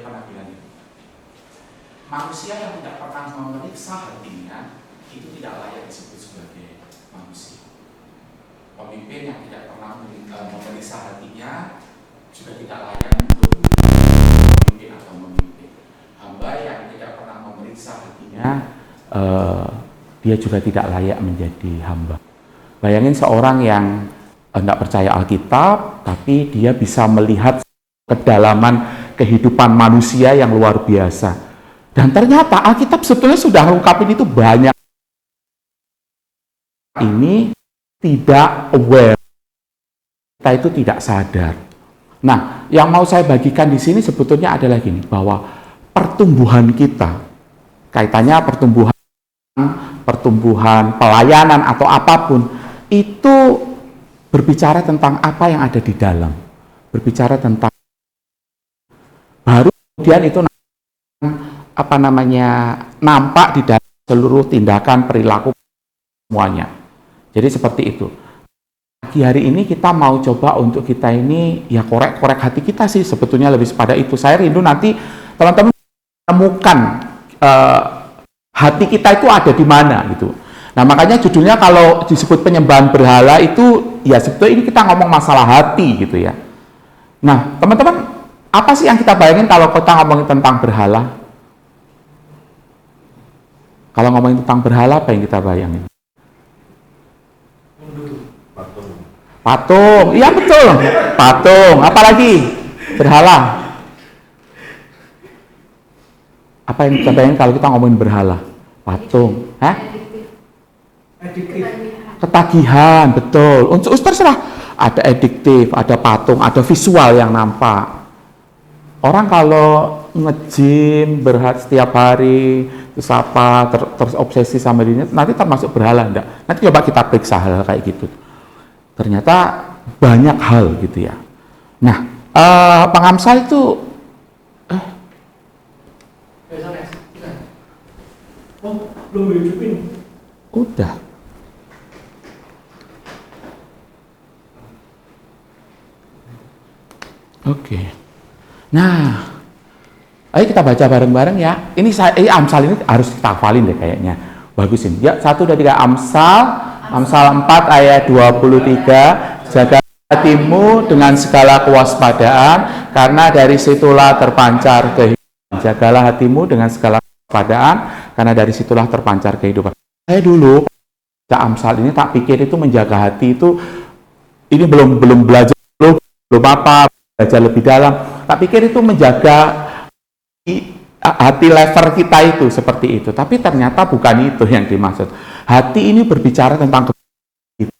pernah bilang itu. Manusia yang tidak pernah memeriksa hatinya itu tidak layak disebut sebagai manusia. Pemimpin yang tidak pernah memeriksa hatinya juga tidak layak untuk pemimpin atau memimpin. Hamba yang tidak pernah memeriksa hatinya, dia juga tidak layak menjadi hamba. Bayangin seorang yang tidak percaya Alkitab, tapi dia bisa melihat kedalaman kehidupan manusia yang luar biasa. Dan ternyata Alkitab sebetulnya sudah mengungkapkan itu banyak. Ini tidak aware, kita itu tidak sadar. Nah, yang mau saya bagikan di sini sebetulnya adalah gini, bahwa pertumbuhan kita, kaitannya pertumbuhan pelayanan atau apapun, itu berbicara tentang apa yang ada di dalam, berbicara tentang baru kemudian itu nampak di dalam seluruh tindakan, perilaku semuanya. Jadi seperti itu. Pagi hari ini kita mau coba untuk kita ini ya korek hati kita sih, sebetulnya lebih pada itu. Saya rindu nanti teman-teman menemukan hati kita itu ada di mana gitu. Nah, makanya judulnya kalau disebut penyembahan berhala itu ya sebetulnya ini kita ngomong masalah hati gitu ya. Nah, teman-teman, apa sih yang kita bayangin kalau kita ngomongin tentang berhala? Kalau ngomongin tentang berhala, apa yang kita bayangin? Patung, iya betul. Patung, apalagi? Berhala. Apa yang kita bayangin kalau kita ngomongin berhala? Patung, ketagihan, betul. Untuk terserah, ada adiktif, ada patung, ada visual yang nampak. Orang kalau nge-gym setiap hari, terus apa, terobsesi sama dirinya, nanti termasuk berhala enggak? Nanti coba kita periksa hal kayak gitu. Ternyata banyak hal gitu ya. Nah, pengamsal itu belum hidupin. Udah. Oke. Nah, ayo kita baca bareng-bareng ya. Ini Amsal ini harus kita hafalin deh kayaknya. Bagusin. Ya, 1, 2, 3 Amsal 4 ayat 23. Jaga hatimu dengan segala kewaspadaan, karena dari situlah terpancar kehidupan. Jagalah hatimu dengan segala kewaspadaan, karena dari situlah terpancar kehidupan. Saya dulu baca Amsal ini tak pikir itu menjaga hati itu ini belum belajar belum apa belajar lebih dalam. Tak pikir itu menjaga hati lever kita itu seperti itu. Tapi ternyata bukan itu yang dimaksud. Hati ini berbicara tentang kita.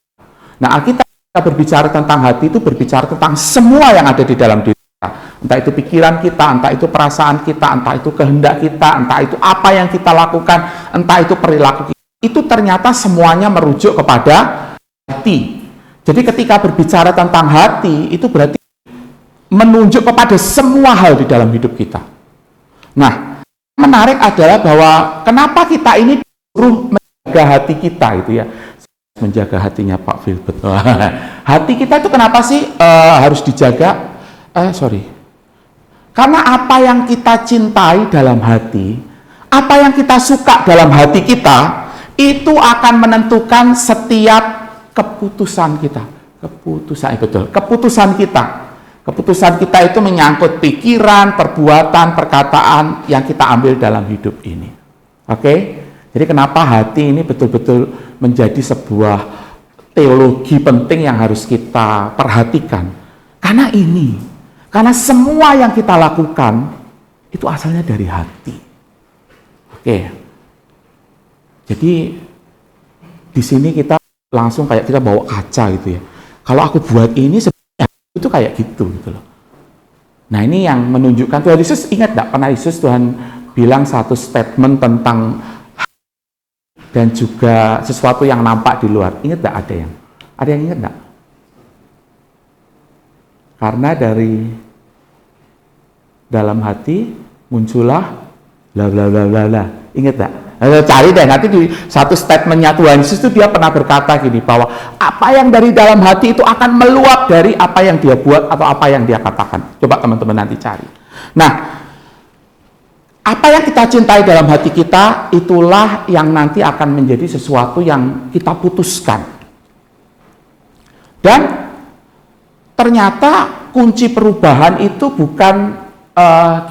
Nah, kita berbicara tentang hati itu berbicara tentang semua yang ada di dalam diri kita. Entah itu pikiran kita, entah itu perasaan kita, entah itu kehendak kita, entah itu apa yang kita lakukan, entah itu perilaku kita. Itu ternyata semuanya merujuk kepada hati. Jadi ketika berbicara tentang hati, itu berarti menunjuk kepada semua hal di dalam hidup kita. Nah, menarik adalah bahwa kenapa kita ini disuruh menjaga hati kita itu ya. Menjaga hatinya Pak Filbert. Hati kita itu kenapa sih harus dijaga? Karena apa yang kita cintai dalam hati, apa yang kita suka dalam hati kita, itu akan menentukan setiap keputusan kita. Keputusan kita. Keputusan kita itu menyangkut pikiran, perbuatan, perkataan yang kita ambil dalam hidup ini. Oke? Jadi kenapa hati ini betul-betul menjadi sebuah teologi penting yang harus kita perhatikan. Karena semua yang kita lakukan itu asalnya dari hati. Oke. Jadi di sini kita langsung kayak kita bawa kaca gitu ya. Kalau aku buat ini itu kayak gitu loh. Nah, ini yang menunjukkan Tuhan Yesus, ingat enggak pernah Yesus Tuhan bilang satu statement tentang dan juga sesuatu yang nampak di luar. Ingat enggak ada yang ingat enggak? Karena dari dalam hati muncullah bla bla bla bla bla. Ingat enggak? Cari deh, nanti di satu statementnya Tuhan Yesus itu dia pernah berkata gini, bahwa apa yang dari dalam hati itu akan meluap dari apa yang dia buat atau apa yang dia katakan. Coba teman-teman nanti cari. Nah, Apa yang kita cintai dalam hati kita, itulah yang nanti akan menjadi sesuatu yang kita putuskan. Dan ternyata kunci perubahan itu bukan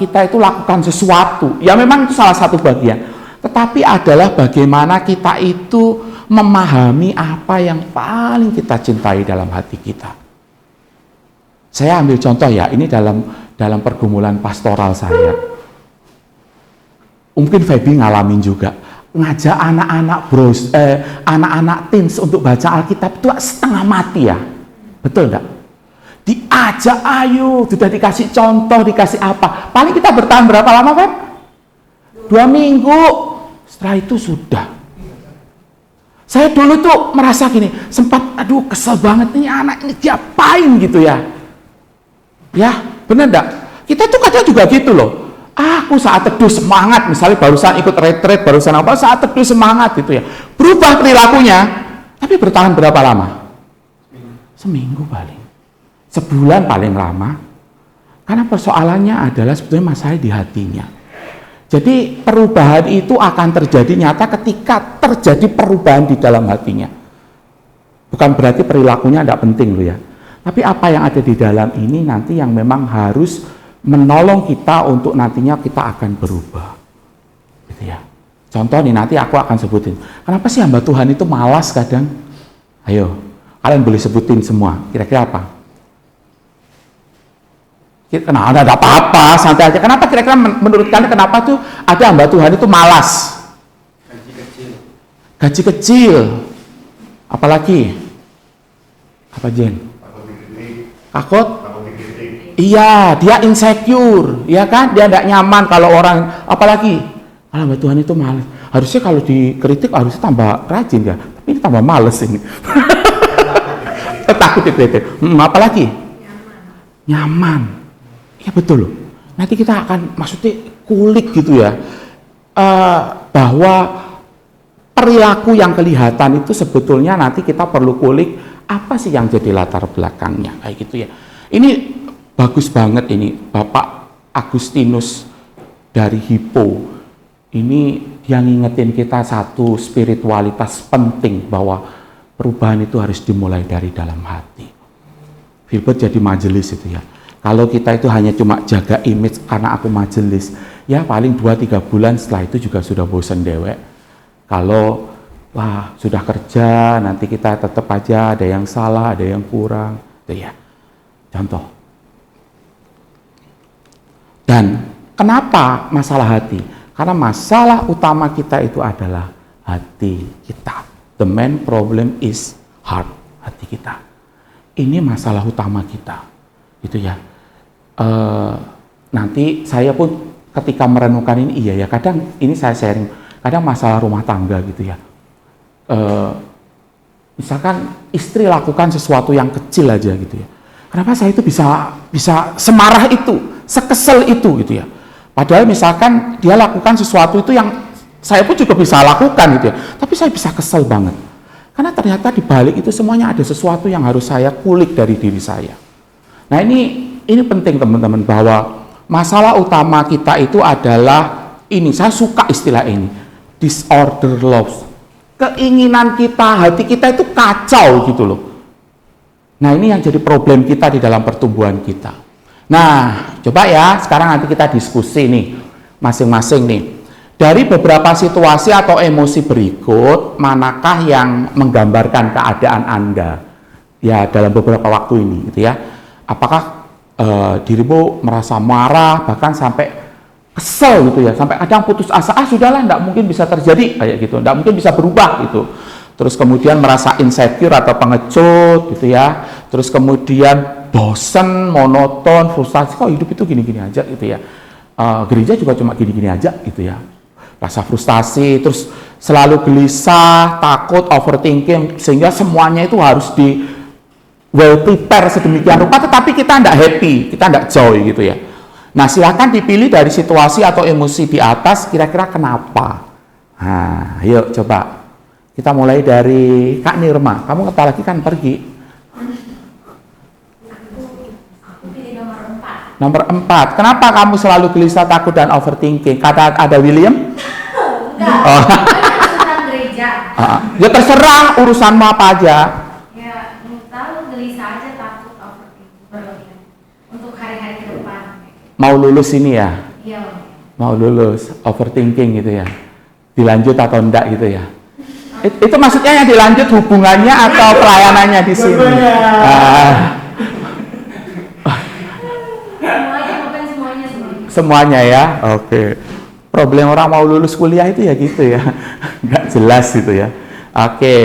kita itu lakukan sesuatu. Ya memang itu salah satu bagian. Tetapi adalah bagaimana kita itu memahami apa yang paling kita cintai dalam hati kita. Saya ambil contoh ya, ini dalam pergumulan pastoral saya. Mungkin Feby ngalamin juga, ngajak anak-anak teens untuk baca Alkitab itu setengah mati ya, betul enggak? Diajak, ayo, sudah dikasih contoh, dikasih apa, paling kita bertahan berapa lama Feb? 2 minggu, setelah itu sudah. Saya dulu tuh merasa gini, sempat aduh kesel banget, ini anak ini diapain gitu ya. Ya, benar enggak? Kita tuh kadang juga gitu loh. Aku saat teduh semangat, misalnya barusan ikut retreat, barusan apa, saat teduh semangat gitu ya. Berubah perilakunya, tapi bertahan berapa lama? Seminggu paling. Sebulan paling lama. Karena persoalannya adalah sebetulnya masalah di hatinya. Jadi perubahan itu akan terjadi nyata ketika terjadi perubahan di dalam hatinya. Bukan berarti perilakunya tidak penting loh ya. Tapi apa yang ada di dalam ini nanti yang memang harus menolong kita untuk nantinya kita akan berubah, gitu ya. Contoh nih nanti aku akan sebutin. Kenapa sih hamba Tuhan itu malas kadang? Ayo, kalian boleh sebutin semua. Kira-kira apa? Kenapa? Ada apa-apa, santai aja. Kenapa kira-kira menurut kalian kenapa tuh ada hamba Tuhan itu malas? Gaji kecil. Gaji kecil. Apalagi? Apa Jen? Takut? Iya, dia insecure, ya kan? Dia tidak nyaman kalau orang, apalagi kalau hamba Tuhan itu malas. Harusnya kalau dikritik harusnya tambah rajin ya, tapi ini tambah males ini. Takut dikritik. Apalagi? Nyaman. Ya betul loh. Nanti kita akan maksudnya kulik gitu ya, bahwa perilaku yang kelihatan itu sebetulnya nanti kita perlu kulik apa sih yang jadi latar belakangnya kayak gitu ya. Ini bagus banget ini Bapak Agustinus dari Hippo. Ini dia ngingetin kita satu spiritualitas penting bahwa perubahan itu harus dimulai dari dalam hati. Filbert jadi majelis itu ya. Kalau kita itu hanya cuma jaga image karena aku majelis, ya paling 2-3 bulan setelah itu juga sudah bosan dewek. Kalau wah sudah kerja nanti kita tetap aja ada yang salah, ada yang kurang, itu ya. Contoh. Dan kenapa masalah hati? Karena masalah utama kita itu adalah hati kita. The main problem is heart, hati kita. Ini masalah utama kita, gitu ya. Nanti saya pun ketika merenungkan ini, iya ya. Kadang ini saya sharing, kadang masalah rumah tangga gitu ya. Misalkan istri lakukan sesuatu yang kecil aja gitu ya. Kenapa saya itu bisa semarah itu? Sekesel itu gitu ya. Padahal misalkan dia lakukan sesuatu itu yang saya pun juga bisa lakukan gitu ya. Tapi saya bisa kesel banget. Karena ternyata di balik itu semuanya ada sesuatu yang harus saya kulik dari diri saya. Nah ini penting teman-teman bahwa masalah utama kita itu adalah ini, saya suka istilah ini, disorder love. Keinginan kita, hati kita itu kacau gitu loh. Nah ini yang jadi problem kita di dalam pertumbuhan kita. Nah, coba ya, sekarang nanti kita diskusi nih, masing-masing nih. Dari beberapa situasi atau emosi berikut, manakah yang menggambarkan keadaan Anda? Ya, dalam beberapa waktu ini, gitu ya. Apakah dirimu merasa marah, bahkan sampai kesel gitu ya, sampai kadang putus asa, sudahlah, enggak mungkin bisa terjadi, kayak gitu, enggak mungkin bisa berubah gitu. Terus kemudian merasa insecure atau pengecut, gitu ya. Terus kemudian bosan, monoton, frustasi, kok hidup itu gini-gini aja gitu ya. Gereja juga cuma gini-gini aja gitu ya. Rasa frustasi, terus selalu gelisah, takut, overthinking, sehingga semuanya itu harus di well prepare sedemikian rupa, tetapi kita tidak happy, kita tidak joy gitu ya. Nah silakan dipilih dari situasi atau emosi di atas, kira-kira kenapa? Nah yuk coba, kita mulai dari Kak Nirma, kamu kata lagi kan pergi. Aku pilih nomor 4. Nomor 4. Kenapa kamu selalu gelisah, takut, dan overthinking? Kata ada William? Enggak. Oh. Tentang gereja. Ya terserah urusanmu apa aja. Ya, tahu gelisah aja, takut, overthinking berlebihan untuk hari-hari ke depan. Mau lulus ini ya? Iya. Mau lulus, overthinking gitu ya? Dilanjut atau enggak gitu ya? Itu maksudnya yang dilanjut hubungannya atau pelayanannya di sini? Semuanya, bukan semuanya. Semuanya ya, oke. Problem orang mau lulus kuliah itu ya gitu ya, nggak jelas gitu ya. Oke,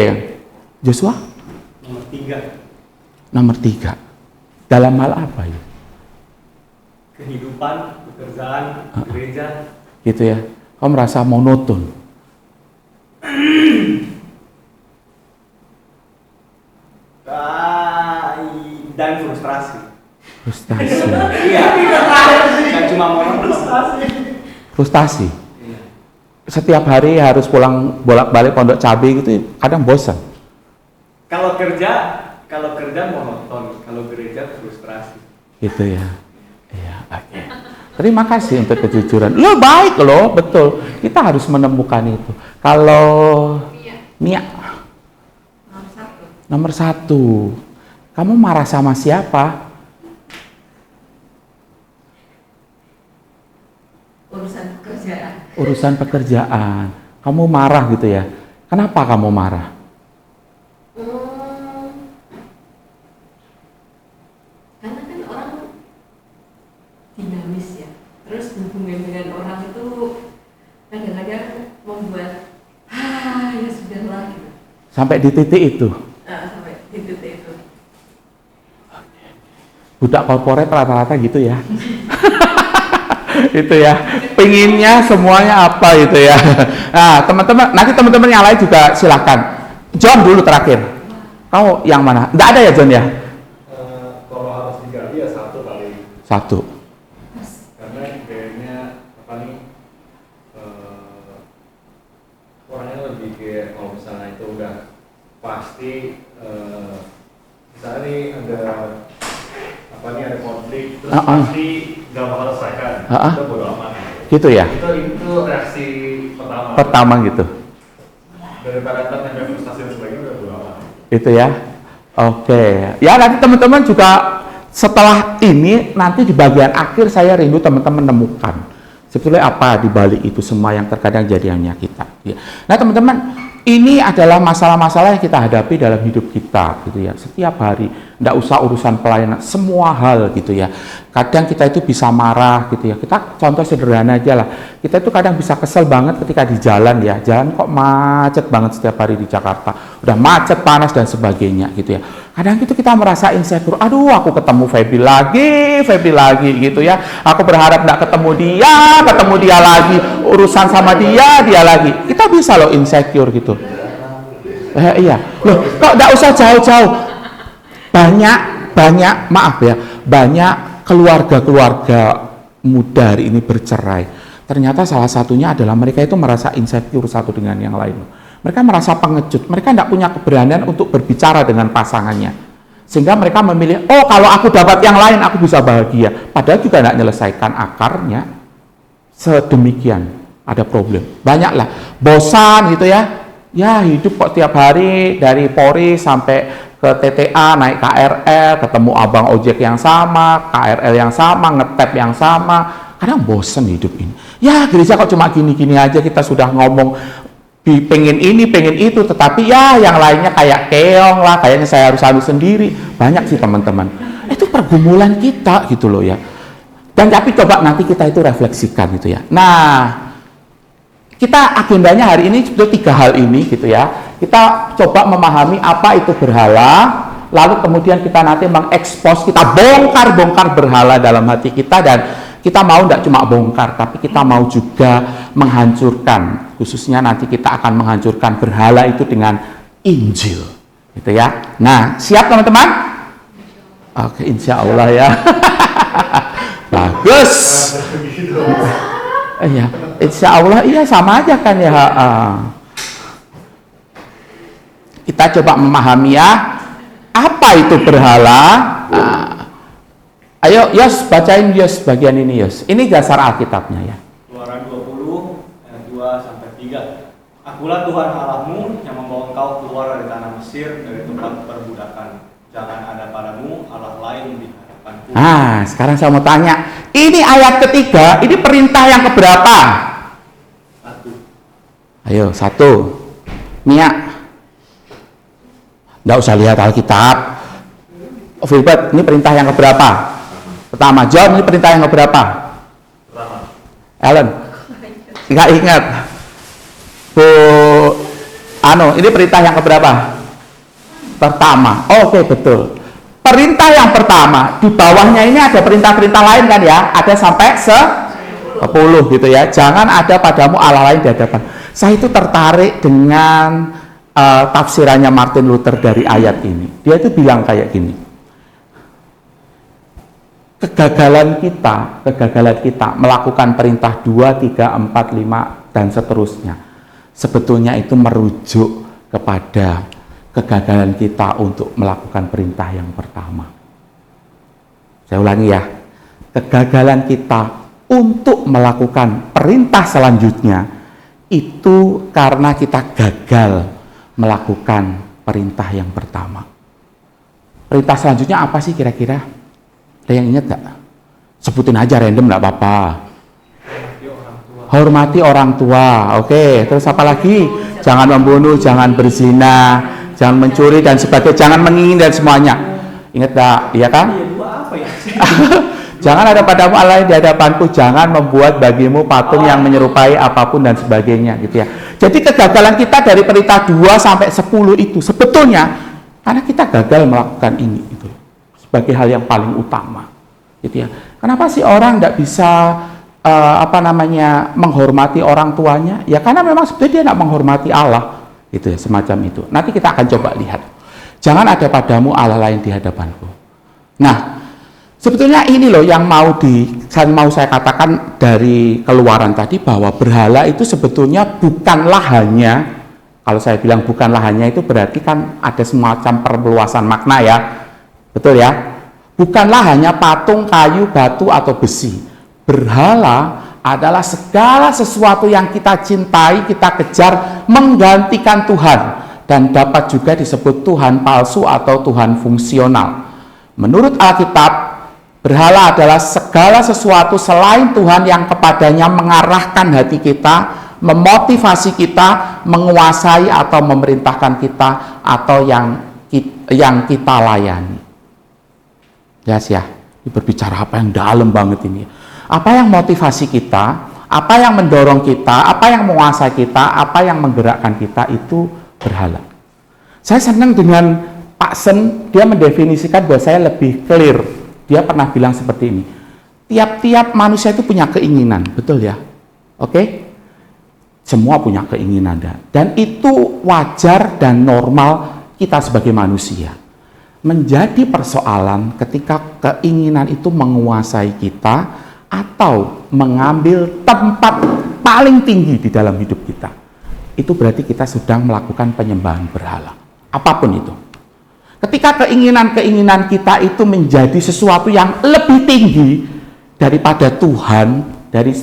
Joshua? Nomor 3. Nomor 3. Dalam hal apa ya? Kehidupan, pekerjaan, gereja. Gitu ya. Kau merasa monoton? Dan frustrasi. Frustasi. Iya. Kan cuma monoton. Frustasi. Iya. Setiap hari harus pulang bolak-balik Pondok Cabe gitu, kadang bosan. Kalau kerja monoton, kalau gereja frustrasi. Gitu ya. Iya, oke. Terima kasih untuk kejujuran. Lo baik loh, betul. Kita harus menemukan itu. Kalau Nia, nomor 1. Kamu marah sama siapa? Urusan pekerjaan. Kamu marah gitu ya. Kenapa kamu marah? Karena kan orang dinamis ya. Terus hubungan dengan orang itu kadang-kadang membuat ya sudahlah gitu. Sampai di titik itu. Sampai di titik itu. Budak korporat rata-rata gitu ya. Itu ya, penginnya semuanya apa itu ya. Nah, teman-teman, nanti teman-teman yang lain juga silahkan. John dulu terakhir. Kau yang mana? Nggak ada ya John ya? Kalau harus diganti ya 1 kali. 1. Karena kayaknya apa nih, orangnya lebih kayak kalau misalnya itu udah pasti, misalnya nih ada konflik, terus pasti nggak bakal selesaikan. Itu bodo amat. Gitu ya? Itu reaksi pertama. Pertama gitu. Daripada ntar sampai frustasi dan sebagainya udah bodo amat. Itu ya. Oke. Ya nanti teman-teman juga setelah ini nanti di bagian akhir saya rindu teman-teman menemukan sebetulnya apa di balik itu semua yang terkadang jadi kita. Ya. Nah teman-teman, ini adalah masalah-masalah yang kita hadapi dalam hidup kita gitu ya. Setiap hari, enggak usah urusan pelayanan, semua hal gitu ya. Kadang kita itu bisa marah gitu ya. Kita contoh sederhana aja lah. Kita itu kadang bisa kesel banget ketika di jalan ya. Jalan kok macet banget setiap hari di Jakarta. Udah macet, panas dan sebagainya gitu ya. Kadang itu kita merasa insecure. Aduh, aku ketemu Feby lagi gitu ya. Aku berharap enggak ketemu dia lagi. Urusan sama dia lagi. Kita bisa loh insecure gitu. Iya. Loh, kok enggak usah jauh-jauh. Banyak keluarga muda hari ini bercerai. Ternyata salah satunya adalah mereka itu merasa insecure satu dengan yang lain. Mereka merasa pengecut. Mereka tidak punya keberanian untuk berbicara dengan pasangannya. Sehingga mereka memilih, oh kalau aku dapat yang lain, aku bisa bahagia. Padahal juga tidak menyelesaikan akarnya. Sedemikian, ada problem. Banyaklah, bosan gitu ya. Ya hidup kok tiap hari, dari Polri sampai ke TTA, naik KRL, ketemu abang ojek yang sama, KRL yang sama, ngetep yang sama. Kadang bosan hidup ini. Ya gereja kok cuma gini-gini aja, kita sudah ngomong pengen ini, pengen itu, tetapi ya yang lainnya kayak keong lah, kayaknya saya harus sendiri. Banyak sih teman-teman. Itu pergumulan kita gitu loh ya. Dan tapi coba nanti kita itu refleksikan gitu ya. Nah, kita agendanya hari ini sebetulnya 3 hal ini gitu ya. Kita coba memahami apa itu berhala, lalu kemudian kita nanti mengekspos, kita bongkar berhala dalam hati kita, dan kita mau tidak cuma bongkar, tapi kita mau juga menghancurkan. Khususnya nanti kita akan menghancurkan berhala itu dengan Injil, gitu ya. Nah, siap teman-teman? Oke, insya Allah ya. Bagus. Iya, insya Allah iya sama aja kan ya. Kita coba memahami ya, apa itu berhala. Ayo Yos, bacain Yos bagian ini Yos. Ini dasar Alkitabnya ya. Keluaran 20 ayat 2 sampai 3. Akulah Tuhan Allahmu yang membawa engkau keluar dari tanah Mesir, dari tempat perbudakan. Jangan ada padamu Allah lain di hadapanku. Nah, sekarang saya mau tanya, ini ayat ketiga, ini perintah yang keberapa? 1. Ayo, 1. Mia, nggak usah lihat Alkitab. Filbert, ini perintah yang keberapa? Pertama. John, ini perintah yang keberapa? Ellen, nggak ingat. Bu, ini perintah yang keberapa? Pertama. Oke, betul. Perintah yang pertama, di bawahnya ini ada perintah-perintah lain kan ya? Ada sampai 10 gitu ya. Jangan ada padamu Allah lain di hadapan. Saya itu tertarik dengan tafsirannya Martin Luther dari ayat ini. Dia itu bilang kayak gini. Kegagalan kita melakukan perintah 2, 3, 4, 5 dan seterusnya. Sebetulnya itu merujuk kepada kegagalan kita untuk melakukan perintah yang pertama. Saya ulangi ya. Kegagalan kita untuk melakukan perintah selanjutnya itu karena kita gagal melakukan perintah yang pertama. Perintah selanjutnya apa sih kira-kira? Ada yang ingat gak? Sebutin aja random gak apa-apa. Hormati orang tua. Oke, terus apa lagi? Jangan membunuh, jangan berzina, jangan mencuri dan sebagainya, jangan menginginkan dan semuanya. Ingat gak? Iya kan? Apa ya? Jangan ada padamu Allah di hadapanku, jangan membuat bagimu patung yang menyerupai apapun dan sebagainya gitu ya. Jadi kegagalan kita dari perintah 2 sampai 10 itu sebetulnya karena kita gagal melakukan ini itu sebagai hal yang paling utama gitu ya. Kenapa sih orang tidak bisa menghormati orang tuanya? Ya karena memang sebetulnya dia tidak menghormati Allah gitu ya, semacam itu. Nanti kita akan coba lihat. Jangan ada padamu Allah lain di hadapanku. Nah, sebetulnya ini loh yang mau saya katakan dari Keluaran tadi, bahwa berhala itu sebetulnya bukanlah hanya, kalau saya bilang bukanlah hanya itu berarti kan ada semacam perluasan makna ya. Betul ya? Bukanlah hanya patung, kayu, batu atau besi. Berhala adalah segala sesuatu yang kita cintai, kita kejar menggantikan Tuhan, dan dapat juga disebut Tuhan palsu atau Tuhan fungsional. Menurut Alkitab, berhala adalah segala sesuatu selain Tuhan yang kepadanya mengarahkan hati kita, memotivasi kita, menguasai atau memerintahkan kita, atau yang kita layani. Yes, ya, ini berbicara apa yang dalam banget ini. Apa yang motivasi kita, apa yang mendorong kita, apa yang menguasai kita, apa yang menggerakkan kita, itu berhala. Saya senang dengan Pak Sen, dia mendefinisikan buat saya lebih clear. Dia pernah bilang seperti ini, tiap-tiap manusia itu punya keinginan, betul ya? Oke? Semua punya keinginan, dan itu wajar dan normal kita sebagai manusia. Menjadi persoalan ketika keinginan itu menguasai kita atau mengambil tempat paling tinggi di dalam hidup kita. Itu berarti kita sedang melakukan penyembahan berhala, apapun itu. Ketika keinginan-keinginan kita itu menjadi sesuatu yang lebih tinggi daripada Tuhan, dari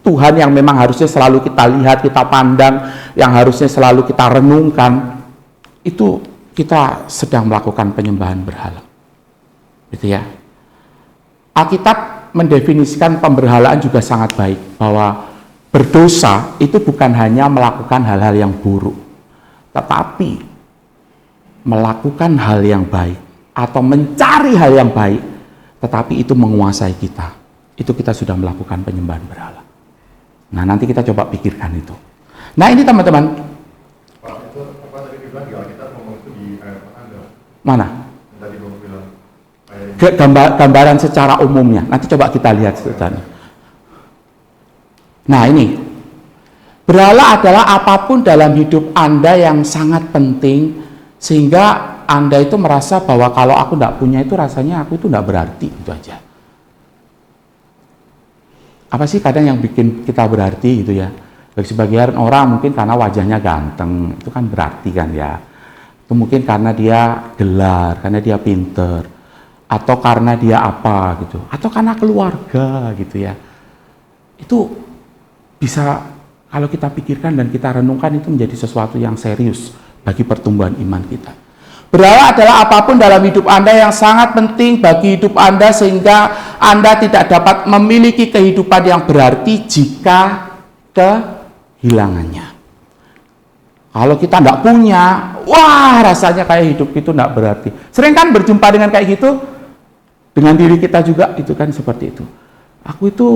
Tuhan yang memang harusnya selalu kita lihat, kita pandang, yang harusnya selalu kita renungkan, itu kita sedang melakukan penyembahan berhala. Gitu ya. Alkitab mendefinisikan pemberhalaan juga sangat baik, bahwa berdosa itu bukan hanya melakukan hal-hal yang buruk, tetapi melakukan hal yang baik atau mencari hal yang baik, tetapi itu menguasai kita. Itu kita sudah melakukan penyembahan berhala. Nah, nanti kita coba pikirkan itu. Nah, ini teman-teman. Pak, itu apa tadi dibilang di Alkitab ngomong itu di ayat mana? Tadi Bapak bilang Gambaran secara umumnya. Nanti coba kita lihat sebentar. Nah, ini. Berhala adalah apapun dalam hidup Anda yang sangat penting, sehingga Anda itu merasa bahwa kalau aku tidak punya itu rasanya aku itu tidak berarti, itu aja. Apa sih kadang yang bikin kita berarti gitu ya? Bagi sebagian orang mungkin karena wajahnya ganteng, itu kan berarti kan ya. Itu mungkin karena dia gelar, karena dia pinter. atau karena dia apa gitu, atau karena keluarga gitu ya. Itu bisa kalau kita pikirkan dan kita renungkan itu menjadi sesuatu yang serius bagi pertumbuhan iman kita. Berhala adalah apapun dalam hidup Anda yang sangat penting bagi hidup Anda sehingga Anda tidak dapat memiliki kehidupan yang berarti jika kehilangannya. Kalau kita tidak punya, wah rasanya kayak hidup itu tidak berarti. Sering kan berjumpa dengan kayak gitu, dengan diri kita juga itu kan seperti itu. Aku itu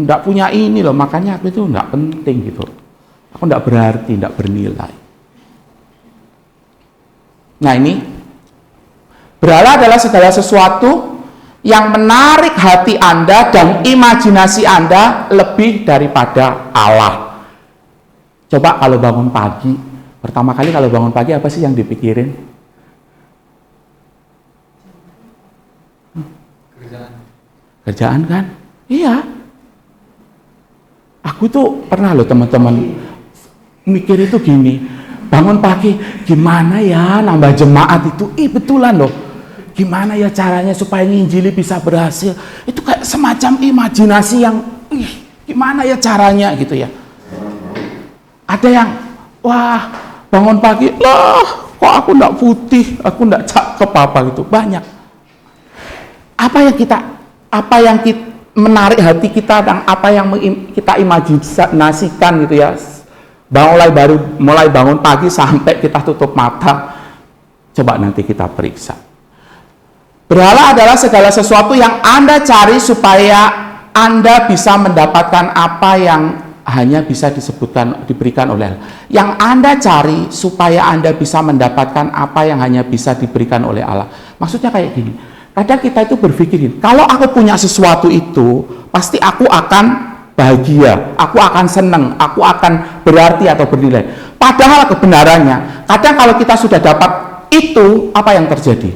tidak punya ini loh, makanya aku itu tidak penting gitu. Aku tidak berarti, tidak bernilai. Nah ini, berhala adalah segala sesuatu yang menarik hati Anda dan imajinasi Anda lebih daripada Allah. Coba kalau bangun pagi, pertama kali kalau bangun pagi apa sih yang dipikirin? Kerjaan kan? Iya. Aku tuh pernah loh teman-teman mikir itu gini, bangun pagi, gimana ya nambah jemaat itu? Betulan loh. Gimana ya caranya supaya nginjili bisa berhasil? Itu kayak semacam imajinasi yang, gimana ya caranya gitu ya. Ada yang, wah bangun pagi, lah kok aku enggak putih, aku enggak cakep apa gitu. Banyak. Apa yang kita menarik hati kita dan apa yang kita imajinasikan gitu ya. Mulai bangun pagi sampai kita tutup mata. Coba nanti kita periksa. Berhala adalah segala sesuatu yang Anda cari supaya Anda bisa mendapatkan apa yang hanya bisa diberikan oleh Allah. Yang Anda cari supaya Anda bisa mendapatkan apa yang hanya bisa diberikan oleh Allah. Maksudnya kayak gini. Kadang kita itu berpikirin, kalau aku punya sesuatu itu, pasti aku akan bahagia, aku akan senang, aku akan berarti atau bernilai. Padahal kebenarannya, kadang kalau kita sudah dapat itu, apa yang terjadi?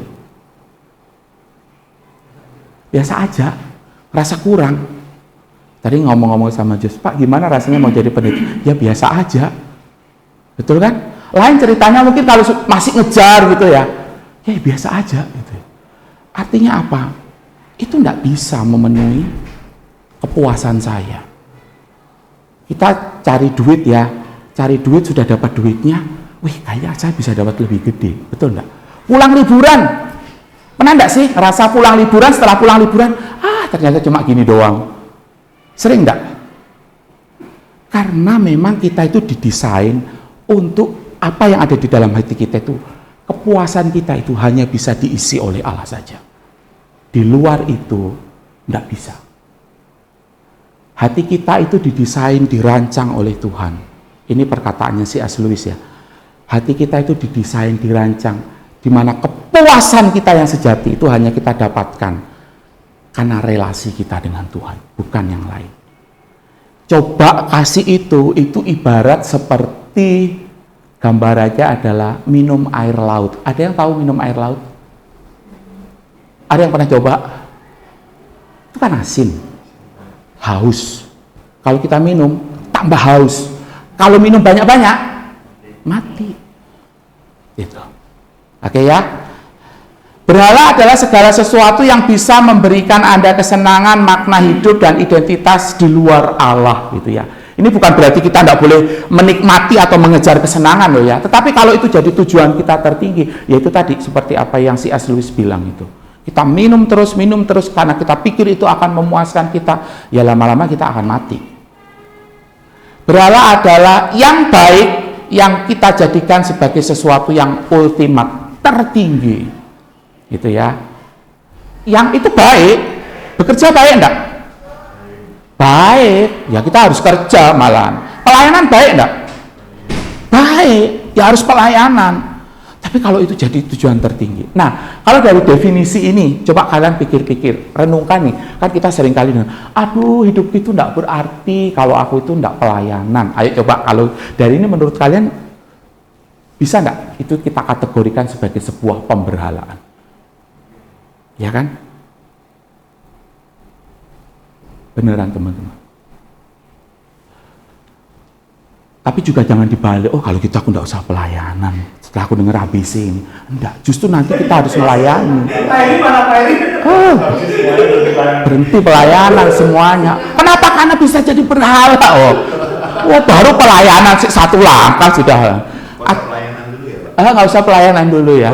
Biasa aja, rasa kurang. Tadi ngomong-ngomong sama Jus, Pak gimana rasanya mau jadi pendidik? Ya biasa aja, betul kan? Lain ceritanya mungkin kalau masih ngejar gitu ya, ya biasa aja gitu. Artinya apa? Itu tidak bisa memenuhi kepuasan saya. Kita cari duit ya, cari duit sudah dapat duitnya, wih kayaknya saya bisa dapat lebih gede, betul enggak? Pulang liburan, pernah enggak sih rasa pulang liburan setelah pulang liburan, ternyata cuma gini doang. Sering enggak? Karena memang kita itu didesain untuk apa yang ada di dalam hati kita itu, kepuasan kita itu hanya bisa diisi oleh Allah saja. Di luar itu enggak bisa. Hati kita itu didesain, dirancang oleh Tuhan. Ini perkataannya C.S. Lewis ya. Hati kita itu didesain, dirancang, di mana kepuasan kita yang sejati itu hanya kita dapatkan karena relasi kita dengan Tuhan, bukan yang lain. Coba kasih itu ibarat seperti gambarannya adalah minum air laut. Ada yang tahu minum air laut? Ada yang pernah coba? Itu kan asin, haus. Kalau kita minum, tambah haus. Kalau minum banyak-banyak, mati. Itu. Oke ya? Berhala adalah segala sesuatu yang bisa memberikan Anda kesenangan, makna hidup, dan identitas di luar Allah gitu ya. Ini bukan berarti kita tidak boleh menikmati atau mengejar kesenangan loh ya. Tetapi kalau itu jadi tujuan kita tertinggi, yaitu tadi seperti apa yang C.S. Lewis bilang itu. Kita minum terus karena kita pikir itu akan memuaskan kita, ya lama-lama kita akan mati. Berhala adalah yang baik yang kita jadikan sebagai sesuatu yang ultimat, tertinggi. Gitu ya. Yang itu baik, bekerja baik enggak? Baik, ya kita harus kerja malahan. Pelayanan baik enggak? Baik, ya harus pelayanan. Tapi kalau itu jadi tujuan tertinggi. Nah, kalau dari definisi ini, coba kalian pikir-pikir, renungkan nih. Kan kita sering kali aduh hidup itu enggak berarti kalau aku itu enggak pelayanan. Ayo coba kalau dari ini menurut kalian bisa enggak itu kita kategorikan sebagai sebuah pemberhalaan? Ya kan? Beneran teman-teman. Tapi juga jangan dibalik, oh kalau gitu aku enggak usah pelayanan. setelah aku dengar ABC ini. Enggak, justru nanti kita harus melayani. Nah ini mana Pak Eri? Berhenti pelayanan semuanya. Kenapa? Karena bisa jadi berhala. Baru pelayanan satu langkah sudah. Puasa pelayanan dulu ya Pak? Nggak usah pelayanan dulu ya.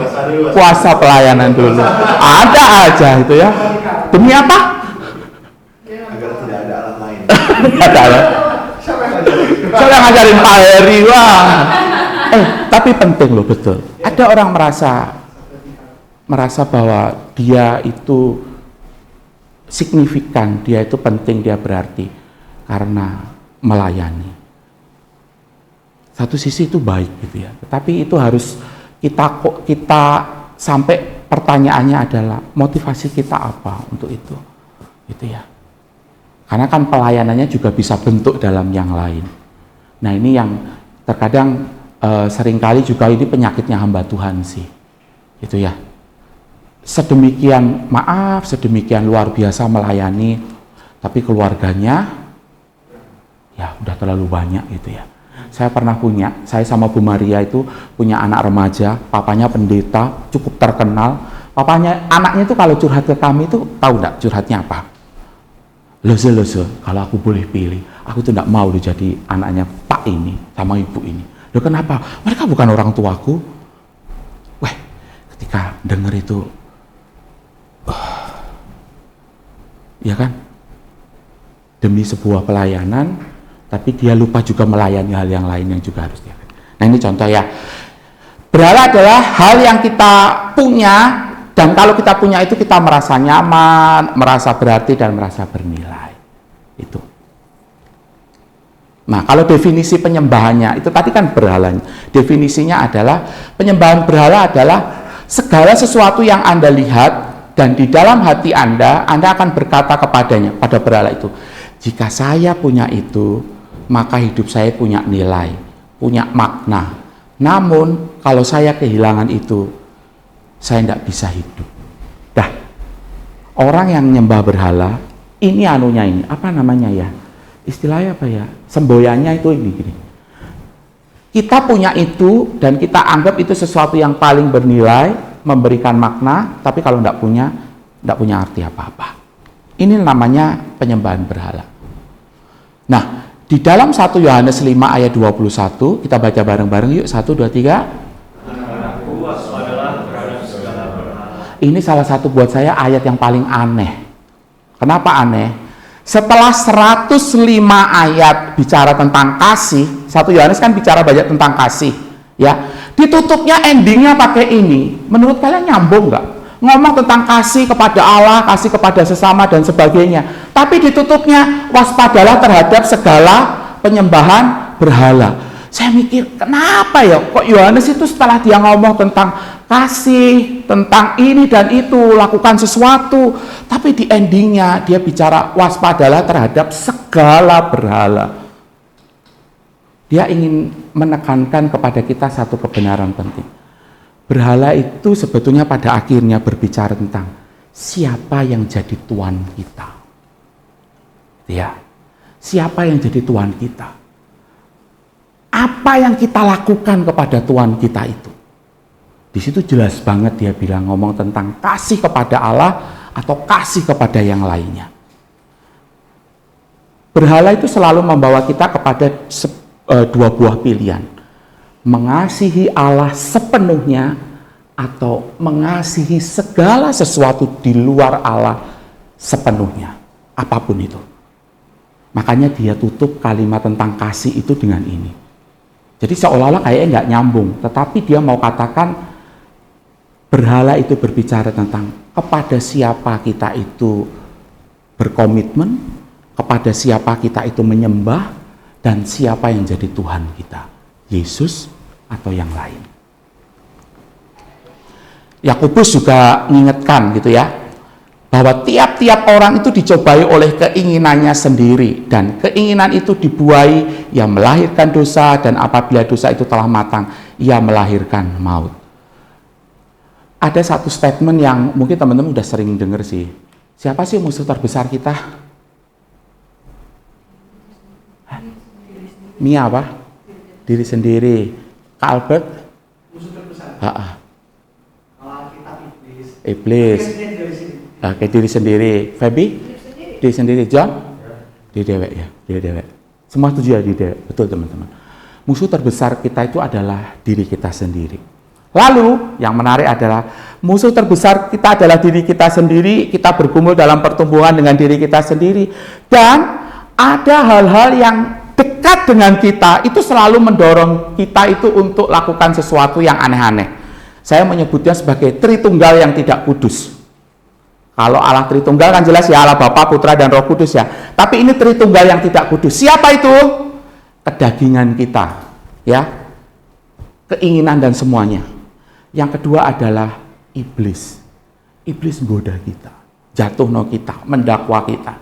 Puasa pelayanan dulu. Ada aja itu ya. Demi apa? Agar tidak ada alat lain. Ada ya. Saya ngajarin Pak Heri, wah. Tapi penting loh, betul. Ada orang merasa bahwa dia itu signifikan, dia itu penting, dia berarti karena melayani. Satu sisi itu baik gitu ya. Tetapi itu harus kita sampai pertanyaannya adalah motivasi kita apa untuk itu. Gitu ya. Karena kan pelayanannya juga bisa bentuk dalam yang lain. Nah ini yang terkadang seringkali juga ini penyakitnya hamba Tuhan sih. Gitu ya. Sedemikian luar biasa melayani, tapi keluarganya ya udah terlalu banyak gitu ya. Saya sama Bu Maria itu punya anak remaja, papanya pendeta, cukup terkenal. Anaknya itu kalau curhat ke kami itu tahu enggak curhatnya apa? Loze, kalau aku boleh pilih, aku tuh enggak mau jadi anaknya Pak ini sama Ibu ini. Loh kenapa? Mereka bukan orang tuaku. Ketika dengar itu, ya kan? Demi sebuah pelayanan, tapi dia lupa juga melayani hal yang lain yang juga harus dia. Nah ini contoh ya. Berhala adalah hal yang kita punya, dan kalau kita punya itu kita merasa nyaman, merasa berarti dan merasa bernilai. Itu. Nah, kalau definisi penyembahannya itu tadi kan berhalanya. Definisinya adalah penyembahan berhala adalah segala sesuatu yang Anda lihat dan di dalam hati Anda akan berkata kepadanya, pada berhala itu, jika saya punya itu, maka hidup saya punya nilai, punya makna. Namun, kalau saya kehilangan itu, saya tidak bisa hidup. Dah, orang yang nyembah berhala, ini apa namanya ya? Istilahnya apa ya? Semboyannya itu ini gini. Kita punya itu dan kita anggap itu sesuatu yang paling bernilai, memberikan makna, tapi kalau tidak punya arti apa-apa. Ini namanya penyembahan berhala. Nah, di dalam 1 Yohanes 5 ayat 21, kita baca bareng-bareng yuk, 1, 2, 3. Ini salah satu buat saya ayat yang paling aneh. Kenapa aneh? Setelah 105 ayat bicara tentang kasih, 1 Yohanes kan bicara banyak tentang kasih, ya. Ditutupnya endingnya pakai ini. Menurut kalian nyambung nggak? Ngomong tentang kasih kepada Allah, kasih kepada sesama dan sebagainya. Tapi ditutupnya waspadalah terhadap segala penyembahan berhala. Saya mikir, kenapa ya kok Yohanes itu setelah dia ngomong tentang kasih, tentang ini dan itu, lakukan sesuatu, tapi di endingnya dia bicara waspadalah terhadap segala berhala. Dia ingin menekankan kepada kita satu kebenaran penting. Berhala itu sebetulnya pada akhirnya berbicara tentang siapa yang jadi Tuhan kita. Ya, siapa yang jadi Tuhan kita? Apa yang kita lakukan kepada Tuhan kita itu? Di situ jelas banget dia bilang ngomong tentang kasih kepada Allah atau kasih kepada yang lainnya. Berhala itu selalu membawa kita kepada dua buah pilihan. Mengasihi Allah sepenuhnya atau mengasihi segala sesuatu di luar Allah sepenuhnya. Apapun itu. Makanya dia tutup kalimat tentang kasih itu dengan ini. Jadi seolah-olah kayaknya nggak nyambung, tetapi dia mau katakan berhala itu berbicara tentang kepada siapa kita itu berkomitmen, kepada siapa kita itu menyembah, dan siapa yang jadi Tuhan kita, Yesus atau yang lain. Yakobus juga mengingatkan gitu ya, bahwa tiap-tiap orang itu dicobai oleh keinginannya sendiri, dan keinginan itu dibuai, ia melahirkan dosa, dan apabila dosa itu telah matang, ia melahirkan maut. Ada satu statement yang mungkin teman-teman udah sering dengar sih. Siapa sih musuh terbesar kita? Mia apa? Diri sendiri. Kak Albert? Kalau kita iblis. Iblis. Oke, diri sendiri. Feby? Diri sendiri. John? Diri dewek ya, diri dewek. Semua setuju ya diri dewek. Betul teman-teman. Musuh terbesar kita itu adalah diri kita sendiri. Lalu yang menarik adalah musuh terbesar kita adalah diri kita sendiri. Kita bergumul dalam pertumbuhan dengan diri kita sendiri. Dan ada hal-hal yang dekat dengan kita itu selalu mendorong kita itu untuk lakukan sesuatu yang aneh-aneh. Saya menyebutnya sebagai Tritunggal yang tidak kudus. Kalau Allah Tritunggal kan jelas ya Allah Bapa, Putra dan Roh Kudus ya. Tapi ini Tritunggal yang tidak kudus. Siapa itu? Kedagingan kita, ya. Keinginan dan semuanya. Yang kedua adalah iblis. Iblis menggoda kita, jatuhno kita, mendakwa kita.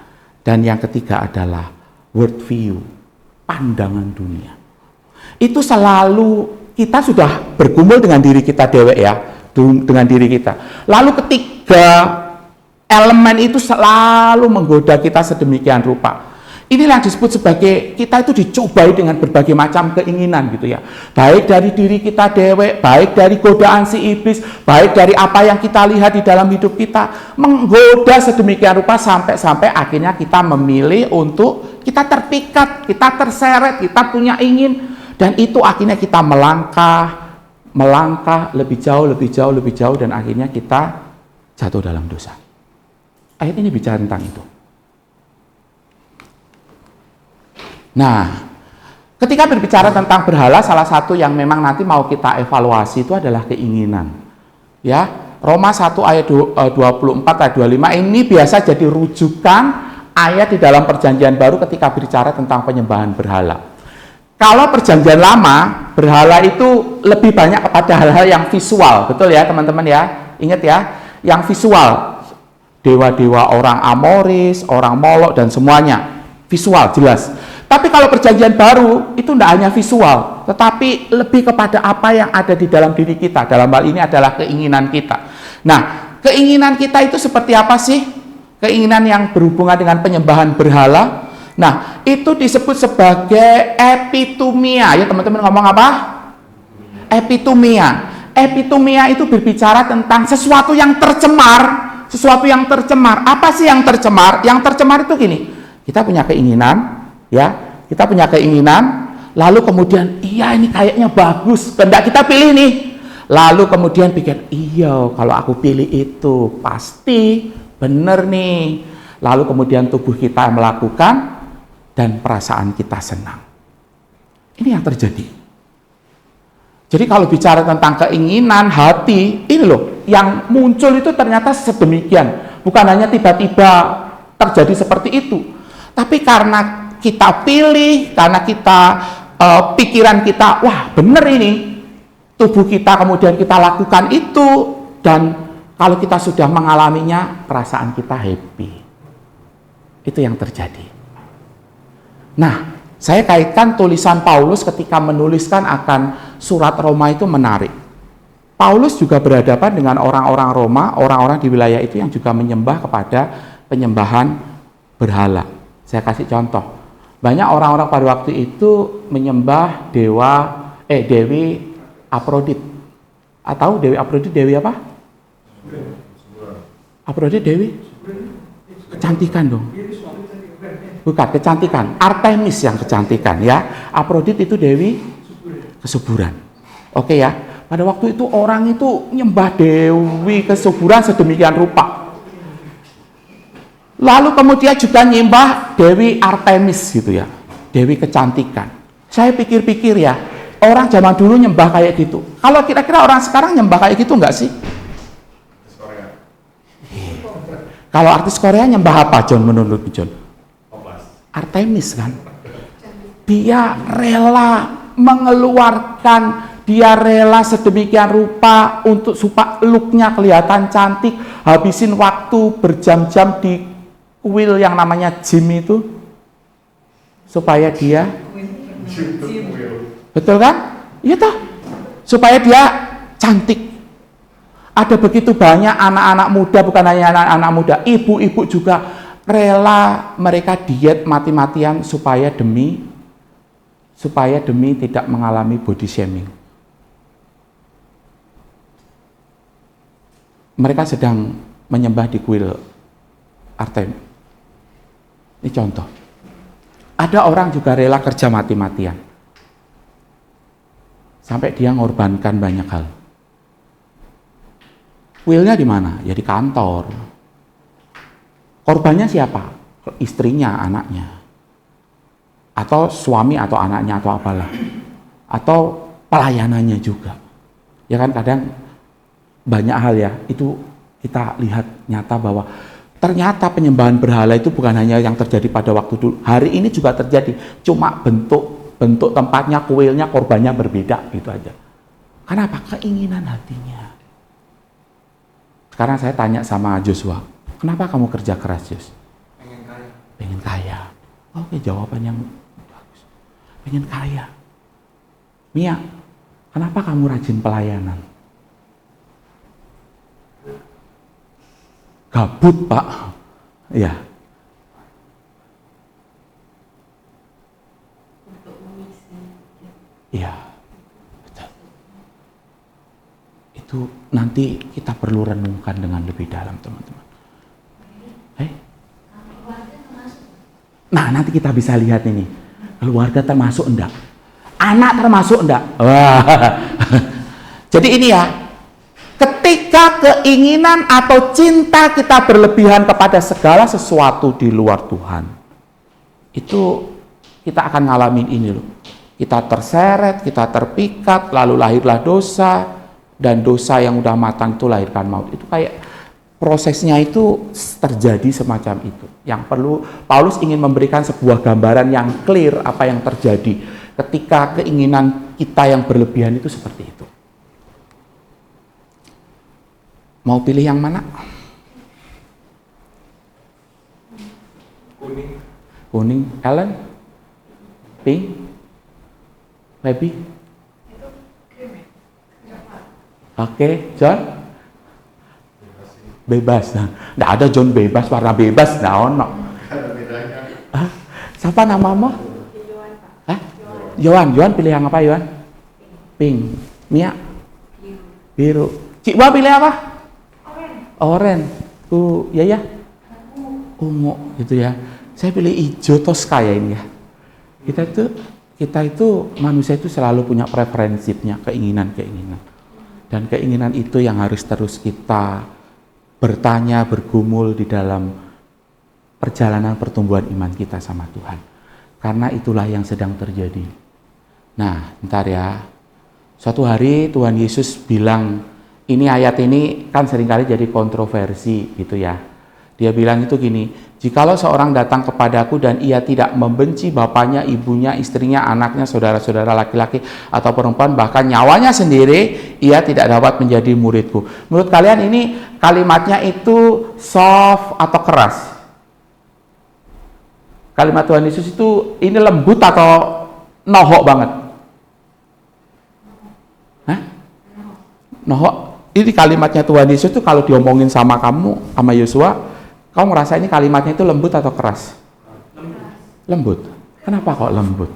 Dan yang ketiga adalah world view, pandangan dunia. Itu selalu kita sudah bergumul dengan diri kita dewek ya, dengan diri kita. Lalu ketiga elemen itu selalu menggoda kita sedemikian rupa. Inilah yang disebut sebagai kita itu dicobai dengan berbagai macam keinginan gitu ya. Baik dari diri kita dewek, baik dari godaan si iblis, baik dari apa yang kita lihat di dalam hidup kita, menggoda sedemikian rupa sampai akhirnya kita memilih untuk kita terpikat, kita terseret, kita punya ingin, dan itu akhirnya kita melangkah lebih jauh dan akhirnya kita jatuh dalam dosa. Ayat ini bicara tentang itu. Nah, ketika berbicara tentang berhala, salah satu yang memang nanti mau kita evaluasi itu adalah keinginan. Ya, Roma 1 ayat 24 ayat 25 ini biasa jadi rujukan ayat di dalam perjanjian baru ketika berbicara tentang penyembahan berhala. Kalau perjanjian lama, berhala itu lebih banyak kepada hal-hal yang visual, betul ya teman-teman ya? Ingat ya, yang visual. Dewa-dewa orang Amoris, orang Molok dan semuanya. Visual, jelas. Tapi kalau perjanjian baru, itu tidak hanya visual, tetapi lebih kepada apa yang ada di dalam diri kita. Dalam hal ini adalah keinginan kita. Nah, keinginan kita itu seperti apa sih? Keinginan yang berhubungan dengan penyembahan berhala. Nah, itu disebut sebagai epitumia. Ya teman-teman ngomong apa? Epitumia. Epitumia itu berbicara tentang sesuatu yang tercemar. Sesuatu yang tercemar. Apa sih yang tercemar? Yang tercemar itu gini. Kita punya keinginan. Ya, kita punya keinginan, lalu kemudian iya ini kayaknya bagus, kehendak kita pilih nih. Lalu kemudian pikir, iya kalau aku pilih itu pasti bener nih. Lalu kemudian tubuh kita melakukan dan perasaan kita senang. Ini yang terjadi. Jadi kalau bicara tentang keinginan hati, ini loh yang muncul itu ternyata sedemikian. Bukan hanya tiba-tiba terjadi seperti itu, tapi karena kita pilih, karena kita pikiran kita, wah bener ini, tubuh kita kemudian kita lakukan itu, dan kalau kita sudah mengalaminya, perasaan kita happy. Itu yang terjadi. Nah, saya kaitkan tulisan Paulus ketika menuliskan akan surat Roma itu menarik. Paulus juga berhadapan dengan orang-orang Roma, orang-orang di wilayah itu yang juga menyembah kepada penyembahan berhala. Saya kasih contoh. Banyak orang-orang pada waktu itu menyembah Dewi Afrodit. Atau Dewi Afrodit, Dewi apa? Afrodit Dewi? Kecantikan dong. Bukan, kecantikan. Artemis yang kecantikan ya. Afrodit itu Dewi kesuburan. Oke ya. Pada waktu itu orang itu nyembah Dewi kesuburan sedemikian rupa. Lalu kemudian juga nyembah Dewi Artemis gitu ya, Dewi kecantikan. Saya pikir-pikir ya, orang zaman dulu nyembah kayak gitu. Kalau kira-kira orang sekarang nyembah kayak gitu enggak sih? Kalau artis Korea nyembah apa John menurut John? Artemis kan. Dia rela mengeluarkan, dia rela sedemikian rupa untuk supaya looknya kelihatan cantik, habisin waktu berjam-jam di kuil yang namanya gym itu supaya dia betul kan? Iya toh, supaya dia cantik. Ada begitu banyak anak-anak muda, bukan hanya anak-anak muda, ibu-ibu juga rela mereka diet mati-matian supaya demi tidak mengalami body shaming. mereka sedang menyembah di kuil Artemis. Ini contoh. Ada orang juga rela kerja mati-matian. Sampai dia ngorbankan banyak hal. Kuilnya di mana? Ya di kantor. Korbannya siapa? Istrinya, anaknya. Atau suami atau anaknya atau apalah. Atau pelayanannya juga. Ya kan kadang banyak hal ya, itu kita lihat nyata bahwa ternyata penyembahan berhala itu bukan hanya yang terjadi pada waktu dulu. Hari ini juga terjadi, cuma bentuk tempatnya, kuilnya, korbannya berbeda, gitu aja. Kenapa? Keinginan hatinya. Sekarang saya tanya sama Joshua, kenapa kamu kerja keras, Jos? Pengen kaya. Pengen kaya. Oke, jawaban yang bagus. Pengen kaya. Mia, kenapa kamu rajin pelayanan? Gabut, Pak. Ya. Untuk mengisi. Iya. Betul. Itu nanti kita perlu renungkan dengan lebih dalam, teman-teman. Nah, nanti kita bisa lihat ini. Keluarga termasuk enggak? Anak termasuk enggak? Wah. Jadi ini ya. Ketika keinginan atau cinta kita berlebihan kepada segala sesuatu di luar Tuhan, itu kita akan ngalamin ini loh. Kita terseret, kita terpikat, lalu lahirlah dosa, dan dosa yang udah matang itu lahirkan maut. Itu kayak prosesnya itu terjadi semacam itu. Yang perlu, Paulus ingin memberikan sebuah gambaran yang clear apa yang terjadi ketika keinginan kita yang berlebihan itu seperti itu. Mau pilih yang mana? Kuning. Kuning, Ellen? Pink? Baby? Oke, John? Bebas. Nggak ada John bebas, warna bebas. Nggak ono. Ada bedanya. Hah? Siapa namamu? Hah? Yohan pilih yang apa, Yohan? Pink. Mia? Biru. Cik Wah pilih apa? Oren. Ya. Ungu gitu ya. Saya pilih hijau Tosca ya ini ya. Kita itu manusia itu selalu punya preferensinya, keinginan. Dan keinginan itu yang harus terus kita bertanya, bergumul di dalam perjalanan pertumbuhan iman kita sama Tuhan. Karena itulah yang sedang terjadi. Nah, bentar ya. Suatu hari Tuhan Yesus bilang, ini ayat ini kan seringkali jadi kontroversi gitu ya. Dia bilang itu gini, jikalau seorang datang kepadaku dan ia tidak membenci bapaknya, ibunya, istrinya, anaknya, saudara-saudara laki-laki atau perempuan, bahkan nyawanya sendiri, ia tidak dapat menjadi muridku. Menurut kalian ini kalimatnya itu soft atau keras? Kalimat Tuhan Yesus itu ini lembut atau nohok banget? Hah? Nohok? Ini kalimatnya Tuhan Yesus itu kalau diomongin sama kamu, sama Yosua, kamu ngerasa ini kalimatnya itu lembut atau keras? Lembut. Kenapa kok lembut?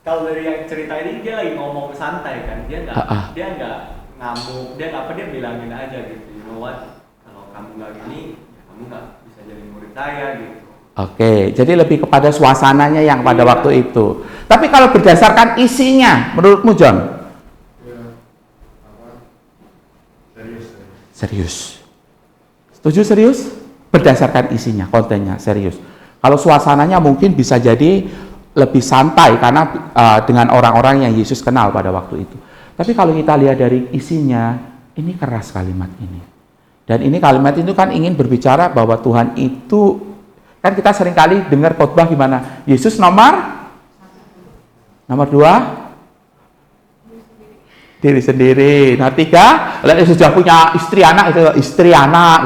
Kalau dari yang cerita ini dia lagi ngomong santai kan, dia nggak ngamuk, dia bilangin aja gitu, you know what, kalau kamu nggak gini, ya kamu nggak bisa jadi murid saya gitu. Oke, jadi lebih kepada suasananya yang pada waktu itu. Tapi kalau berdasarkan isinya, menurutmu John? Serius. Setuju serius? Berdasarkan isinya, kontennya serius. Kalau suasananya mungkin bisa jadi lebih santai karena dengan orang-orang yang Yesus kenal pada waktu itu. Tapi kalau kita lihat dari isinya, ini keras kalimat ini. Dan ini kalimat itu kan ingin berbicara bahwa Tuhan itu, kan kita seringkali dengar khotbah gimana? Yesus nomor 2, diri sendiri. Nah 3, lihat sudah punya istri anak gitu,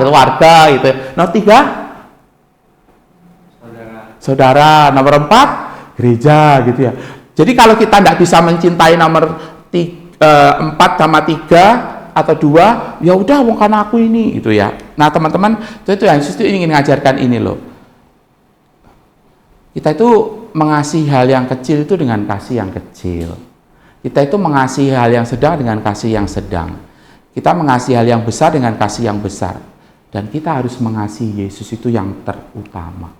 keluarga gitu. Nah 3, saudara. Nomor 4, gereja gitu ya. Jadi kalau kita tidak bisa mencintai nomor 4 sama 3 atau 2, ya udah wong karena aku ini gitu ya. Nah teman-teman, itu Yesus itu ingin mengajarkan ini loh. Kita itu mengasihi hal yang kecil itu dengan kasih yang kecil. Kita itu mengasihi hal yang sedang dengan kasih yang sedang. Kita mengasihi hal yang besar dengan kasih yang besar. Dan kita harus mengasihi Yesus itu yang terutama.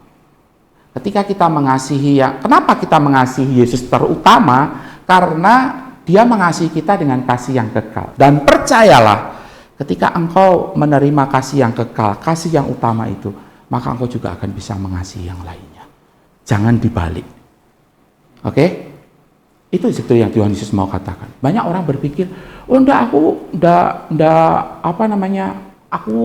Ketika kita mengasihi kenapa kita mengasihi Yesus terutama? Karena Dia mengasihi kita dengan kasih yang kekal. Dan percayalah, ketika engkau menerima kasih yang kekal, kasih yang utama itu, maka engkau juga akan bisa mengasihi yang lainnya. Jangan dibalik. Oke? Itu sebetulnya yang Tuhan Yesus mau katakan. Banyak orang berpikir, oh enggak, aku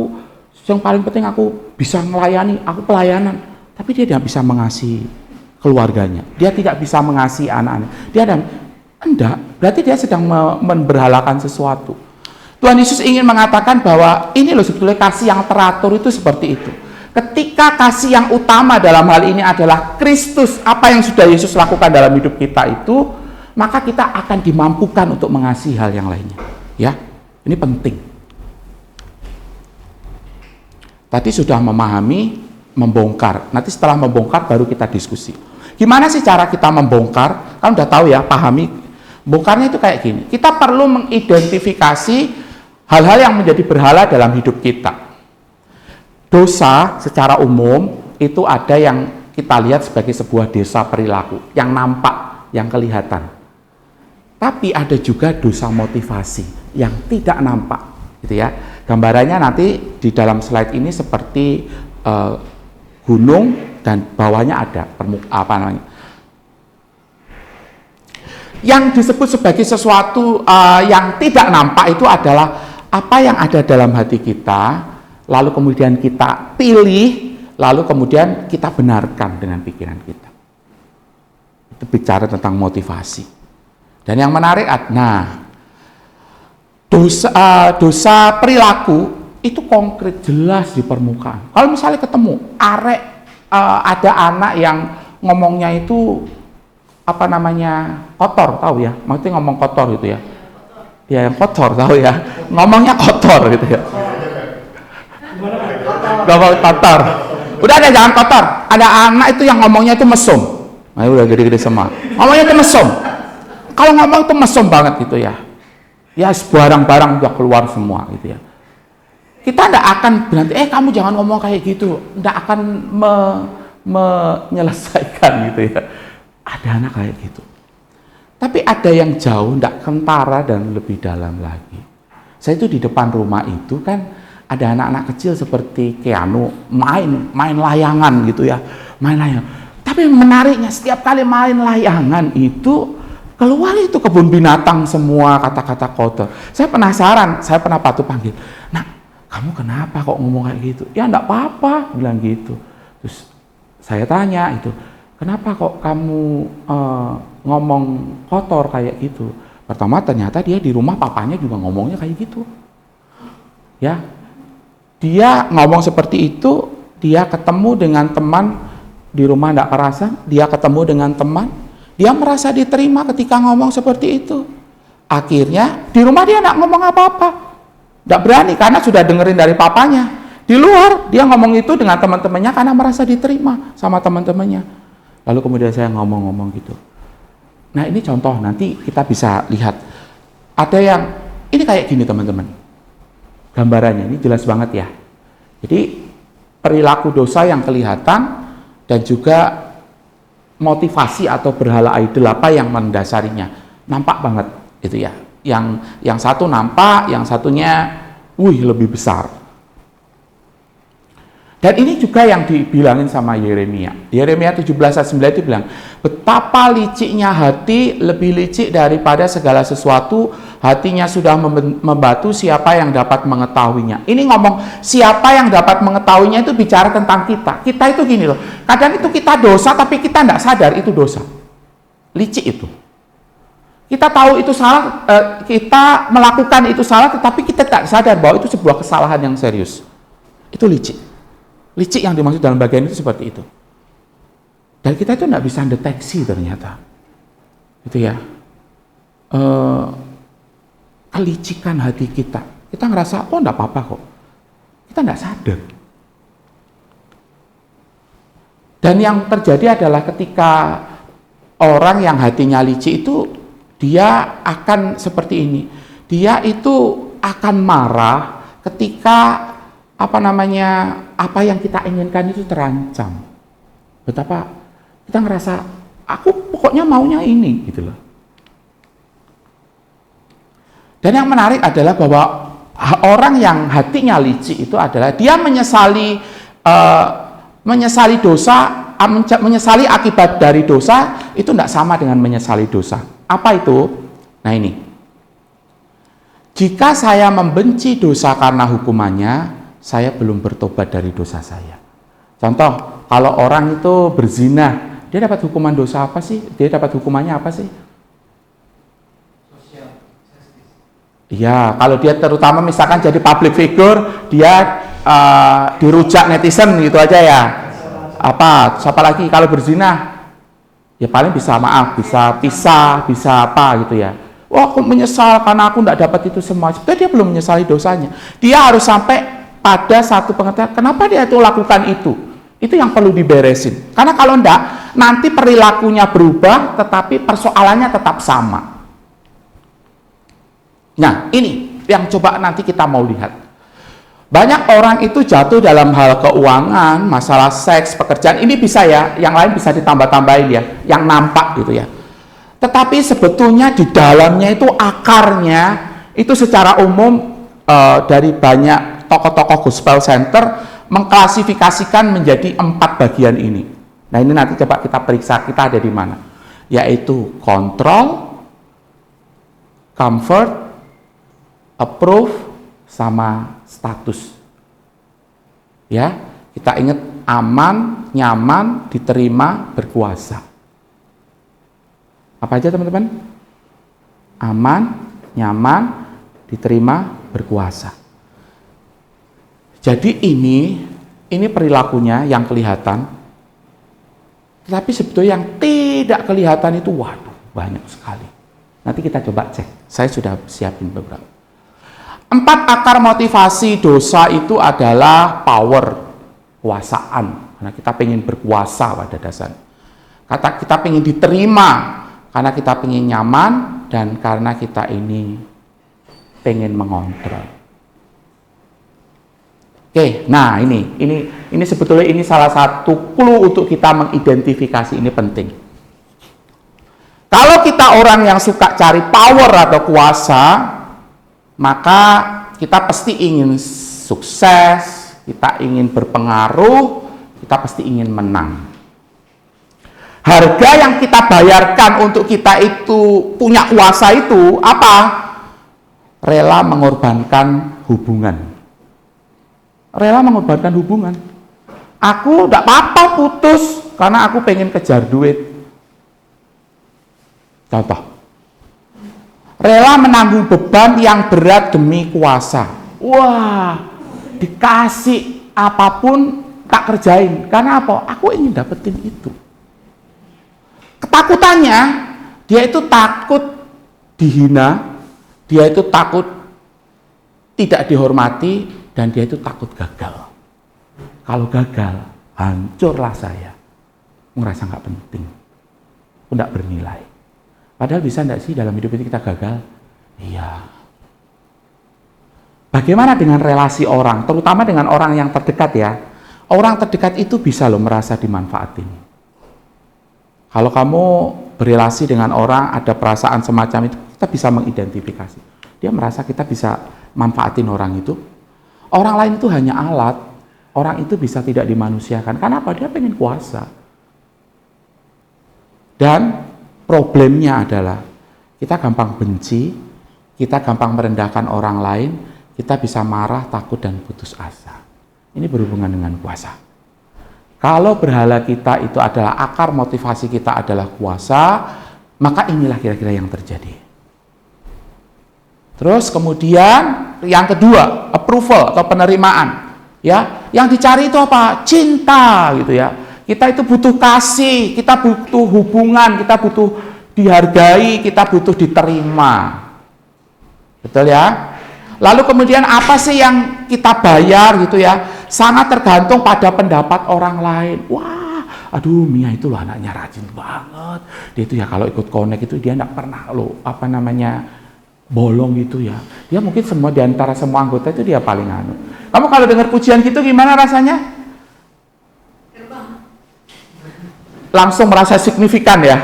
yang paling penting aku bisa melayani, aku pelayanan. Tapi dia tidak bisa mengasihi keluarganya. Dia tidak bisa mengasihi anak-anak. Enggak, berarti dia sedang memberhalakan sesuatu. Tuhan Yesus ingin mengatakan bahwa ini loh sebetulnya kasih yang teratur itu seperti itu. Ketika kasih yang utama dalam hal ini adalah Kristus, apa yang sudah Yesus lakukan dalam hidup kita itu, maka kita akan dimampukan untuk mengasihi hal yang lainnya. Ya, ini penting. Tadi sudah memahami, membongkar. Nanti setelah membongkar baru kita diskusi. Gimana sih cara kita membongkar? Kan udah tahu ya, pahami. Bongkarnya itu kayak gini. Kita perlu mengidentifikasi hal-hal yang menjadi berhala dalam hidup kita. Dosa secara umum itu ada yang kita lihat sebagai sebuah dosa perilaku, yang nampak, yang kelihatan. Tapi ada juga dosa motivasi yang tidak nampak, gitu ya. Gambarannya nanti di dalam slide ini seperti gunung dan bawahnya ada yang disebut sebagai sesuatu yang tidak nampak itu adalah apa yang ada dalam hati kita, lalu kemudian kita pilih, lalu kemudian kita benarkan dengan pikiran kita. Itu bicara tentang motivasi. Dan yang menarik, dosa perilaku itu konkret, jelas di permukaan. Kalau misalnya ketemu ada anak yang ngomongnya itu kotor, tahu ya? Maksudnya ngomong kotor gitu ya? Ya yang kotor, tahu ya? Ngomongnya kotor gitu ya? Ngomong kotor. Udah ada, jangan kotor. Ada anak itu yang ngomongnya itu mesum. Nah, udah gede-gede semua. Ngomongnya itu mesum. Kalau ngomong itu mesum banget gitu ya. Ya barang-barang udah keluar semua gitu ya. Kita tidak akan berarti, kamu jangan ngomong kayak gitu. Tidak akan menyelesaikan gitu ya. Ada anak kayak gitu. Tapi ada yang jauh, tidak kentara dan lebih dalam lagi. Saya itu di depan rumah itu kan ada anak-anak kecil seperti Keanu main layangan gitu ya, main layangan. Tapi menariknya setiap kali main layangan itu keluar itu kebun binatang semua, kata-kata kotor. Saya penasaran, saya pernah patuh panggil, "Nak, kamu kenapa kok ngomong kayak gitu?" "Ya enggak apa-apa," bilang gitu. Terus saya tanya itu, "Kenapa kok kamu ngomong kotor kayak gitu?" Pertama ternyata dia di rumah papanya juga ngomongnya kayak gitu. Ya, dia ngomong seperti itu, dia ketemu dengan teman di rumah enggak kerasa, dia ketemu dengan teman, dia merasa diterima ketika ngomong seperti itu. Akhirnya di rumah dia enggak ngomong apa-apa. Enggak berani karena sudah dengerin dari papanya. Di luar dia ngomong itu dengan teman-temannya karena merasa diterima sama teman-temannya. Lalu kemudian saya ngomong-ngomong gitu. Nah ini contoh, nanti kita bisa lihat. Ada yang, ini kayak gini teman-teman. Gambarannya ini jelas banget ya. Jadi perilaku dosa yang kelihatan dan juga motivasi atau berhala idol apa yang mendasarinya. Nampak banget itu ya. Yang satu nampak, yang satunya lebih besar. Dan ini juga yang dibilangin sama Yeremia. Yeremia 17 ayat 9 itu bilang, betapa liciknya hati, lebih licik daripada segala sesuatu, hatinya sudah membatu, siapa yang dapat mengetahuinya. Ini ngomong siapa yang dapat mengetahuinya itu bicara tentang kita. Kita itu gini loh, kadang itu kita dosa tapi kita tidak sadar itu dosa. Licik itu. Kita tahu itu salah, kita melakukan itu salah, tetapi kita tak sadar bahwa itu sebuah kesalahan yang serius. Itu licik. Licik yang dimaksud dalam bagian itu seperti itu. Dan kita itu tidak bisa deteksi ternyata. Itu ya. Kelicikan hati kita. Kita ngerasa, tidak apa-apa kok. Kita tidak sadar. Dan yang terjadi adalah ketika orang yang hatinya licik itu, dia akan seperti ini. Dia itu akan marah ketika apa yang kita inginkan itu terancam. Betapa kita ngerasa aku pokoknya maunya ini gitu loh. Dan yang menarik adalah bahwa orang yang hatinya licik itu adalah dia menyesali dosa, menyesali akibat dari dosa itu tidak sama dengan menyesali dosa. Apa itu? Nah ini, jika saya membenci dosa karena hukumannya, saya belum bertobat dari dosa saya. Contoh, kalau orang itu berzina, dia dapat hukuman dosa apa sih? Dia dapat hukumannya apa sih? Iya, kalau dia terutama misalkan jadi public figure, dia dirujak netizen gitu aja ya. Siapa lagi kalau berzina? Ya paling bisa maaf, bisa pisah, bisa apa gitu ya. Wah, aku menyesal karena aku tidak dapat itu semua. Sebetulnya dia belum menyesali dosanya. Dia harus sampai pada satu pengetahuan, kenapa dia itu lakukan itu. Itu yang perlu diberesin. Karena kalau enggak, nanti perilakunya berubah, tetapi persoalannya tetap sama. Nah, ini yang coba nanti kita mau lihat. Banyak orang itu jatuh dalam hal keuangan, masalah seks, pekerjaan. Ini bisa ya, yang lain bisa ditambah-tambahin ya, yang nampak gitu ya. Tetapi sebetulnya di dalamnya itu akarnya, itu secara umum dari banyak tokoh-tokoh gospel center mengklasifikasikan menjadi 4 bagian ini. Nah ini nanti coba kita periksa kita ada di mana. Yaitu kontrol, comfort, approve, sama status. Ya, kita ingat aman, nyaman, diterima, berkuasa. Apa aja teman-teman? Aman, nyaman, diterima, berkuasa. Jadi ini perilakunya yang kelihatan. Tetapi sebetulnya yang tidak kelihatan itu waduh banyak sekali. Nanti kita coba cek. Saya sudah siapin beberapa. 4 akar motivasi dosa itu adalah power, kekuasaan. Karena kita pengen berkuasa pada dasarnya. Kita pengen diterima karena kita pengen nyaman dan karena kita ini pengen mengontrol. Oke, nah ini sebetulnya ini salah satu clue untuk kita mengidentifikasi, ini penting. Kalau kita orang yang suka cari power atau kuasa, maka kita pasti ingin sukses, kita ingin berpengaruh, kita pasti ingin menang. Harga yang kita bayarkan untuk kita itu punya kuasa itu apa? Rela mengorbankan hubungan. Rela mengorbankan hubungan. Aku tidak apa-apa putus karena aku pengen kejar duit. Contoh. Rela menanggung beban yang berat demi kuasa. Wah, dikasih apapun tak kerjain. Karena apa? Aku ingin dapetin itu. Ketakutannya, dia itu takut dihina, dia itu takut tidak dihormati, dan dia itu takut gagal. Kalau gagal, hancurlah saya. Merasa nggak penting, nggak bernilai. Padahal bisa nggak sih dalam hidup ini kita gagal? Iya. Bagaimana dengan relasi orang, terutama dengan orang yang terdekat ya? Orang terdekat itu bisa loh merasa dimanfaatin. Kalau kamu berrelasi dengan orang, ada perasaan semacam itu, kita bisa mengidentifikasi. Dia merasa kita bisa manfaatin orang itu. Orang lain itu hanya alat, orang itu bisa tidak dimanusiakan. Karena apa? Dia pengen kuasa. Dan problemnya adalah kita gampang benci, kita gampang merendahkan orang lain, kita bisa marah, takut, dan putus asa. Ini berhubungan dengan kuasa. Kalau berhala kita itu adalah akar motivasi kita adalah kuasa, maka inilah kira-kira yang terjadi. Terus kemudian yang kedua, approval atau penerimaan. Ya, yang dicari itu apa? Cinta gitu ya. Kita itu butuh kasih, kita butuh hubungan, kita butuh dihargai, kita butuh diterima. Betul ya? Lalu kemudian apa sih yang kita bayar gitu ya? Sangat tergantung pada pendapat orang lain. Wah, aduh Mia itu loh anaknya rajin banget. Dia itu ya kalau ikut connect itu dia enggak pernah loh bolong gitu ya. Dia mungkin semua di antara semua anggota itu dia paling anu. Kamu kalau dengar pujian gitu gimana rasanya? Langsung merasa signifikan ya.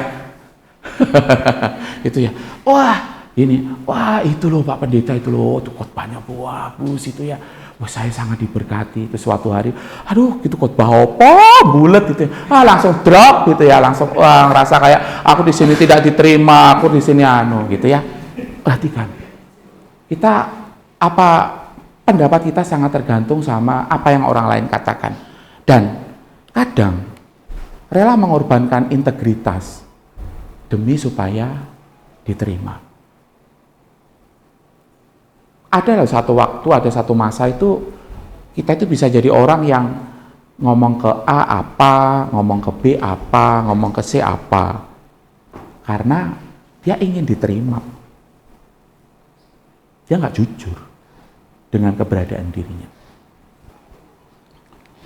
Itu ya. Wah, itu loh Pak Pendeta itu loh, itu khotbahnya bagus itu ya. Wah, saya sangat diberkati. Itu suatu hari, aduh, gitu khotbah apa bulat gitu. Langsung drop gitu ya, langsung ngerasa kayak aku di sini tidak diterima, aku di sini anu gitu ya. Perhatikan. Pendapat kita sangat tergantung sama apa yang orang lain katakan. Dan kadang rela mengorbankan integritas demi supaya diterima. Ada satu waktu, ada satu masa itu kita itu bisa jadi orang yang ngomong ke A apa, ngomong ke B apa, ngomong ke C apa, karena dia ingin diterima. Dia nggak jujur dengan keberadaan dirinya.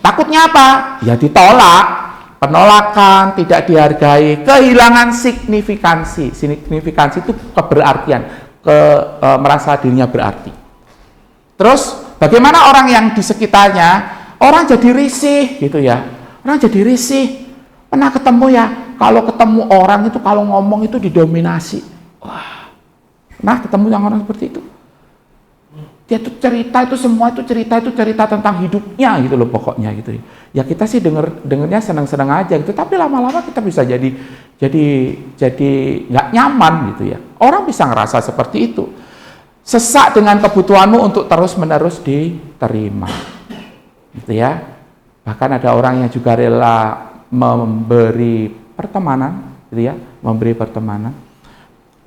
Takutnya apa? Ya ditolak, penolakan, tidak dihargai, kehilangan signifikansi. Signifikansi itu keberartian, merasa dirinya berarti. Terus bagaimana orang yang di sekitarnya, orang jadi risih gitu ya. Orang jadi risih. Pernah ketemu ya, kalau ketemu orang itu kalau ngomong itu didominasi. Wah, pernah ketemu yang orang seperti itu? Dia tuh cerita itu semua itu cerita tentang hidupnya gitu loh pokoknya gitu. Ya kita sih dengernya senang-senang aja gitu, tapi lama-lama kita bisa jadi nggak nyaman gitu ya. Orang bisa ngerasa seperti itu. Sesak dengan kebutuhanmu untuk terus-menerus diterima. Gitu ya. Bahkan ada orang yang juga rela memberi pertemanan gitu ya, memberi pertemanan.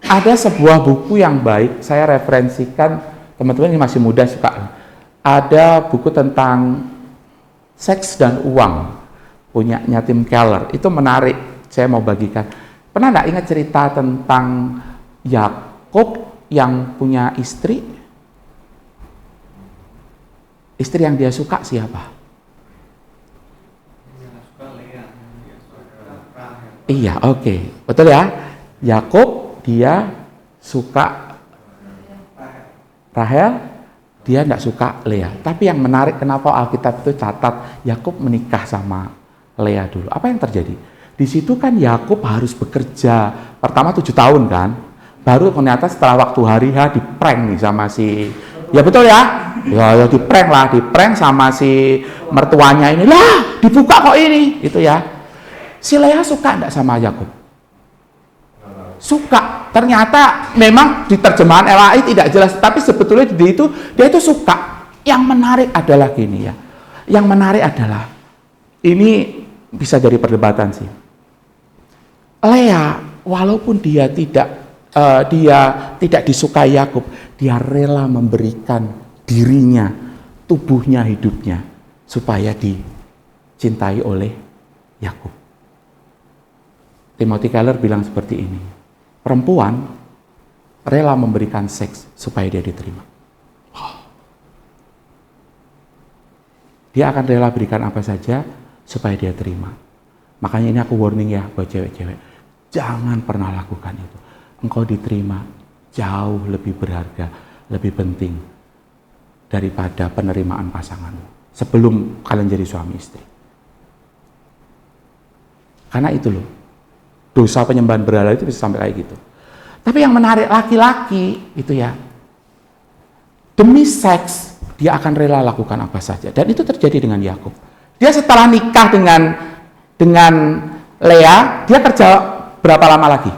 Ada sebuah buku yang baik, saya referensikan. Teman-teman ini masih muda suka. Ada buku tentang seks dan uang, punyanya Tim Keller. Itu menarik, saya mau bagikan. Pernah nggak ingat cerita tentang Yakub yang punya istri? Istri yang dia suka siapa? Iya, oke. Betul ya? Yakub dia suka Rahel, dia tidak suka Lea. Tapi yang menarik kenapa Alkitab itu catat Yakub menikah sama Lea dulu. Apa yang terjadi? Di situ kan Yakub harus bekerja. Pertama 7 tahun kan. Baru ternyata setelah waktu hari H diprank nih sama si, ya betul ya? Ya diprank sama si mertuanya ini. Lah, dibuka kok ini, gitu ya. Si Lea suka enggak sama Yakub? Suka. Ternyata memang di terjemahan LAI tidak jelas, tapi sebetulnya dia itu suka. Yang menarik adalah gini ya. Yang menarik adalah ini bisa jadi perdebatan sih. Lea, walaupun dia tidak disukai Yakub, dia rela memberikan dirinya, tubuhnya, hidupnya supaya dicintai oleh Yakub. Timothy Keller bilang seperti ini. Perempuan rela memberikan seks supaya dia diterima. Dia akan rela berikan apa saja supaya dia terima. Makanya ini aku warning ya buat cewek-cewek. Jangan pernah lakukan itu. Engkau diterima jauh lebih berharga, lebih penting daripada penerimaan pasanganmu sebelum kalian jadi suami istri. Karena itu loh. Dosa penyembahan berhala itu bisa sampai kayak gitu. Tapi yang menarik laki-laki itu ya, demi seks dia akan rela lakukan apa saja. Dan itu terjadi dengan Yakub. Dia setelah nikah dengan Lea, dia kerja berapa lama lagi?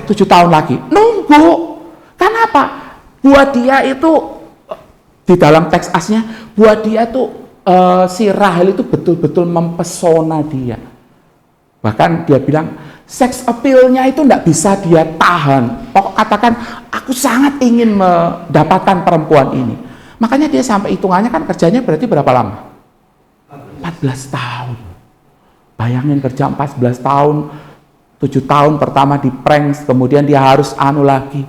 7 tahun lagi. Nunggu. Kenapa? Buat dia itu di dalam teks asnya, buat dia tuh si Rahel itu betul-betul mempesona dia. Bahkan dia bilang seks appeal-nya itu tidak bisa dia tahan. Pokok katakan, aku sangat ingin mendapatkan perempuan ini. Makanya dia sampai hitungannya kan kerjanya berarti berapa lama? 14 tahun. Bayangin kerja 14 tahun, 7 tahun pertama di prank, kemudian dia harus anu lagi.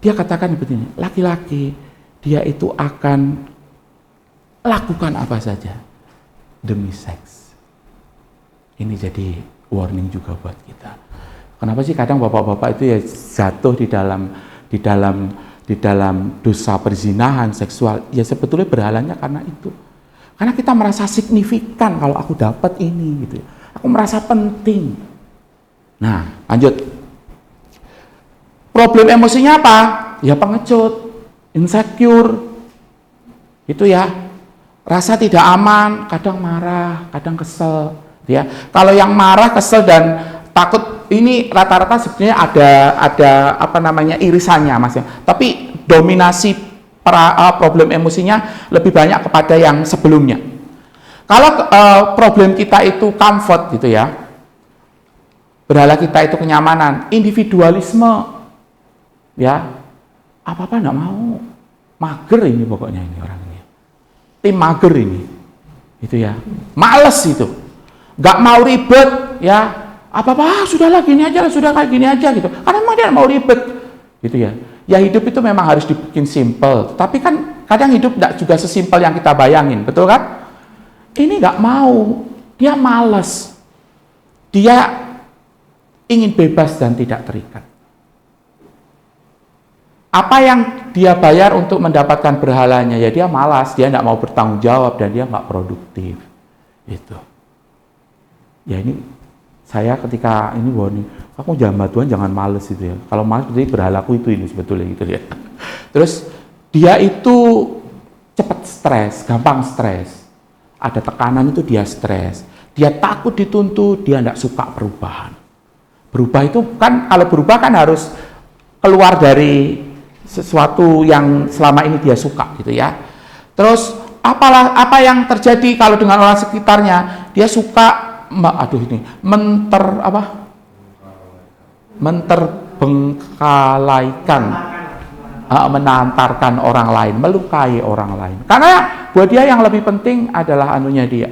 Dia katakan begini, laki-laki dia itu akan lakukan apa saja demi seks. Ini jadi warning juga buat kita. Kenapa sih kadang bapak-bapak itu ya jatuh di dalam di dalam dosa perzinahan seksual, ya sebetulnya berhalanya karena itu. Karena kita merasa signifikan kalau aku dapat ini gitu. Aku merasa penting. Nah, lanjut. Problem emosinya apa? Ya pengecut, insecure. Itu ya. Rasa tidak aman, kadang marah, kadang kesel, gitu ya. Kalau yang marah, kesel dan takut ini rata-rata sebenarnya ada apa namanya irisannya, Mas ya. Tapi dominasi problem emosinya lebih banyak kepada yang sebelumnya. Kalau problem kita itu comfort gitu ya, berhala kita itu kenyamanan, individualisme, ya apa-apa enggak mau, mager ini pokoknya ini orang ini, tim mager ini, itu ya, males itu, nggak mau ribet, ya apa-apa sudahlah gini aja, sudah kayak gini aja gitu, karena memang dia mau ribet, gitu ya. Ya hidup itu memang harus dibikin simple, tapi kan kadang hidup tidak juga sesimpel yang kita bayangin, betul kan? Ini nggak mau, dia malas, dia ingin bebas dan tidak terikat. Apa yang dia bayar untuk mendapatkan berhalanya? Ya dia malas, dia nggak mau bertanggung jawab dan dia nggak produktif. Itu. Ya ini saya ketika ini wah nih, aku jangan Tuhan jangan males itu ya. Kalau males berarti berhalaku itu ini sebetulnya gitu ya. Terus dia itu cepat stres, gampang stres. Ada tekanan itu dia stres. Dia takut dituntut, dia tidak suka perubahan. Berubah itu kan, kalau berubah kan harus keluar dari sesuatu yang selama ini dia suka gitu ya. Terus apa yang terjadi kalau dengan orang sekitarnya? Dia suka menterbengkalaikan, menantarkan orang lain, melukai orang lain. Karena buat dia yang lebih penting adalah anunya dia.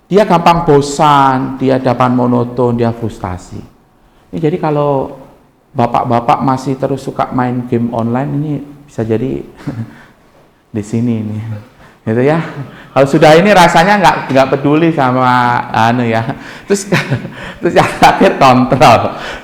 Dia gampang bosan, dia dapat monoton, dia frustasi. Ini jadi kalau bapak-bapak masih terus suka main game online ini bisa jadi di sini ini. Gitu ya. Kalau sudah ini rasanya nggak peduli sama ya. Terus yang terakhir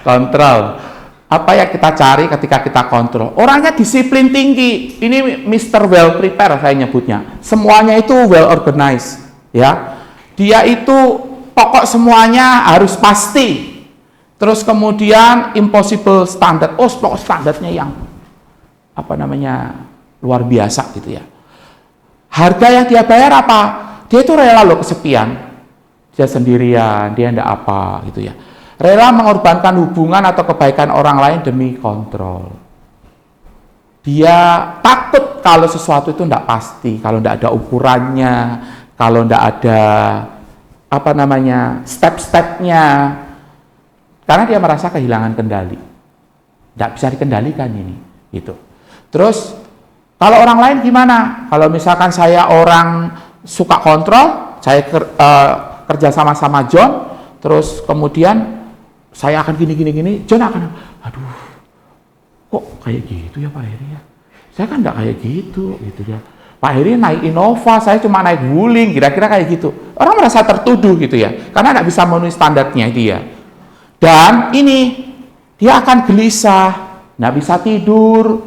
kontrol. Apa yang kita cari ketika kita kontrol? Orangnya disiplin tinggi. Ini Mr. Well Prepare saya nyebutnya. Semuanya itu well organized, ya. Dia itu pokok semuanya harus pasti. Terus kemudian impossible standard. Oh, pokok standarnya yang luar biasa gitu ya. Harga yang dia bayar apa? Dia itu rela loh kesepian. Dia sendirian, dia enggak apa gitu ya. Rela mengorbankan hubungan atau kebaikan orang lain demi kontrol. Dia takut kalau sesuatu itu enggak pasti, kalau enggak ada ukurannya, kalau enggak ada step-stepnya. Karena dia merasa kehilangan kendali. Enggak bisa dikendalikan ini, gitu. Terus kalau orang lain gimana? Kalau misalkan saya orang suka kontrol, saya kerja sama John, terus kemudian saya akan gini, John akan, aduh, kok kayak gitu ya Pak Heri ya? Saya kan enggak kayak gitu ya. Pak Heri naik Innova, saya cuma naik Wuling, kira-kira kayak gitu. Orang merasa tertuduh gitu ya, karena enggak bisa memenuhi standarnya dia. Dan ini, dia akan gelisah, enggak bisa tidur,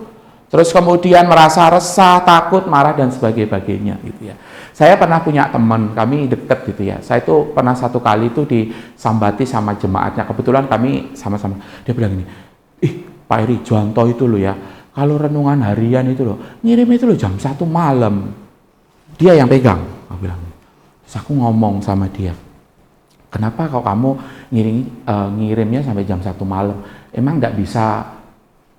terus kemudian merasa resah, takut, marah, dan sebagainya gitu ya. Saya pernah punya teman, kami deket gitu ya. Saya itu pernah satu kali itu disambati sama jemaatnya. Kebetulan kami sama-sama. Dia bilang gini, Pak Eri, Joanto itu loh ya, kalau renungan harian itu loh, ngirim itu loh jam 1 malam. Dia yang pegang, aku bilang. Terus aku ngomong sama dia, kenapa kalau kamu ngirimnya sampai jam 1 malam? Emang nggak bisa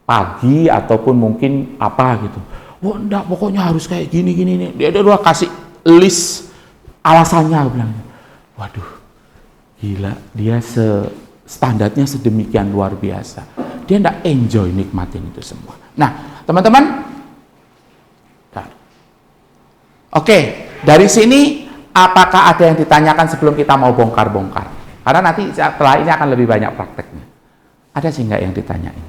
pagi ataupun mungkin apa gitu? Wah enggak, pokoknya harus kayak gini nih. Dia udah kasih list alasannya, aku bilang. Waduh, gila, dia standarnya sedemikian luar biasa. Dia enggak enjoy nikmatin itu semua. Nah, teman-teman, oke, dari sini apakah ada yang ditanyakan sebelum kita mau bongkar-bongkar? Karena nanti setelah ini akan lebih banyak prakteknya. Ada sih enggak yang ditanyain?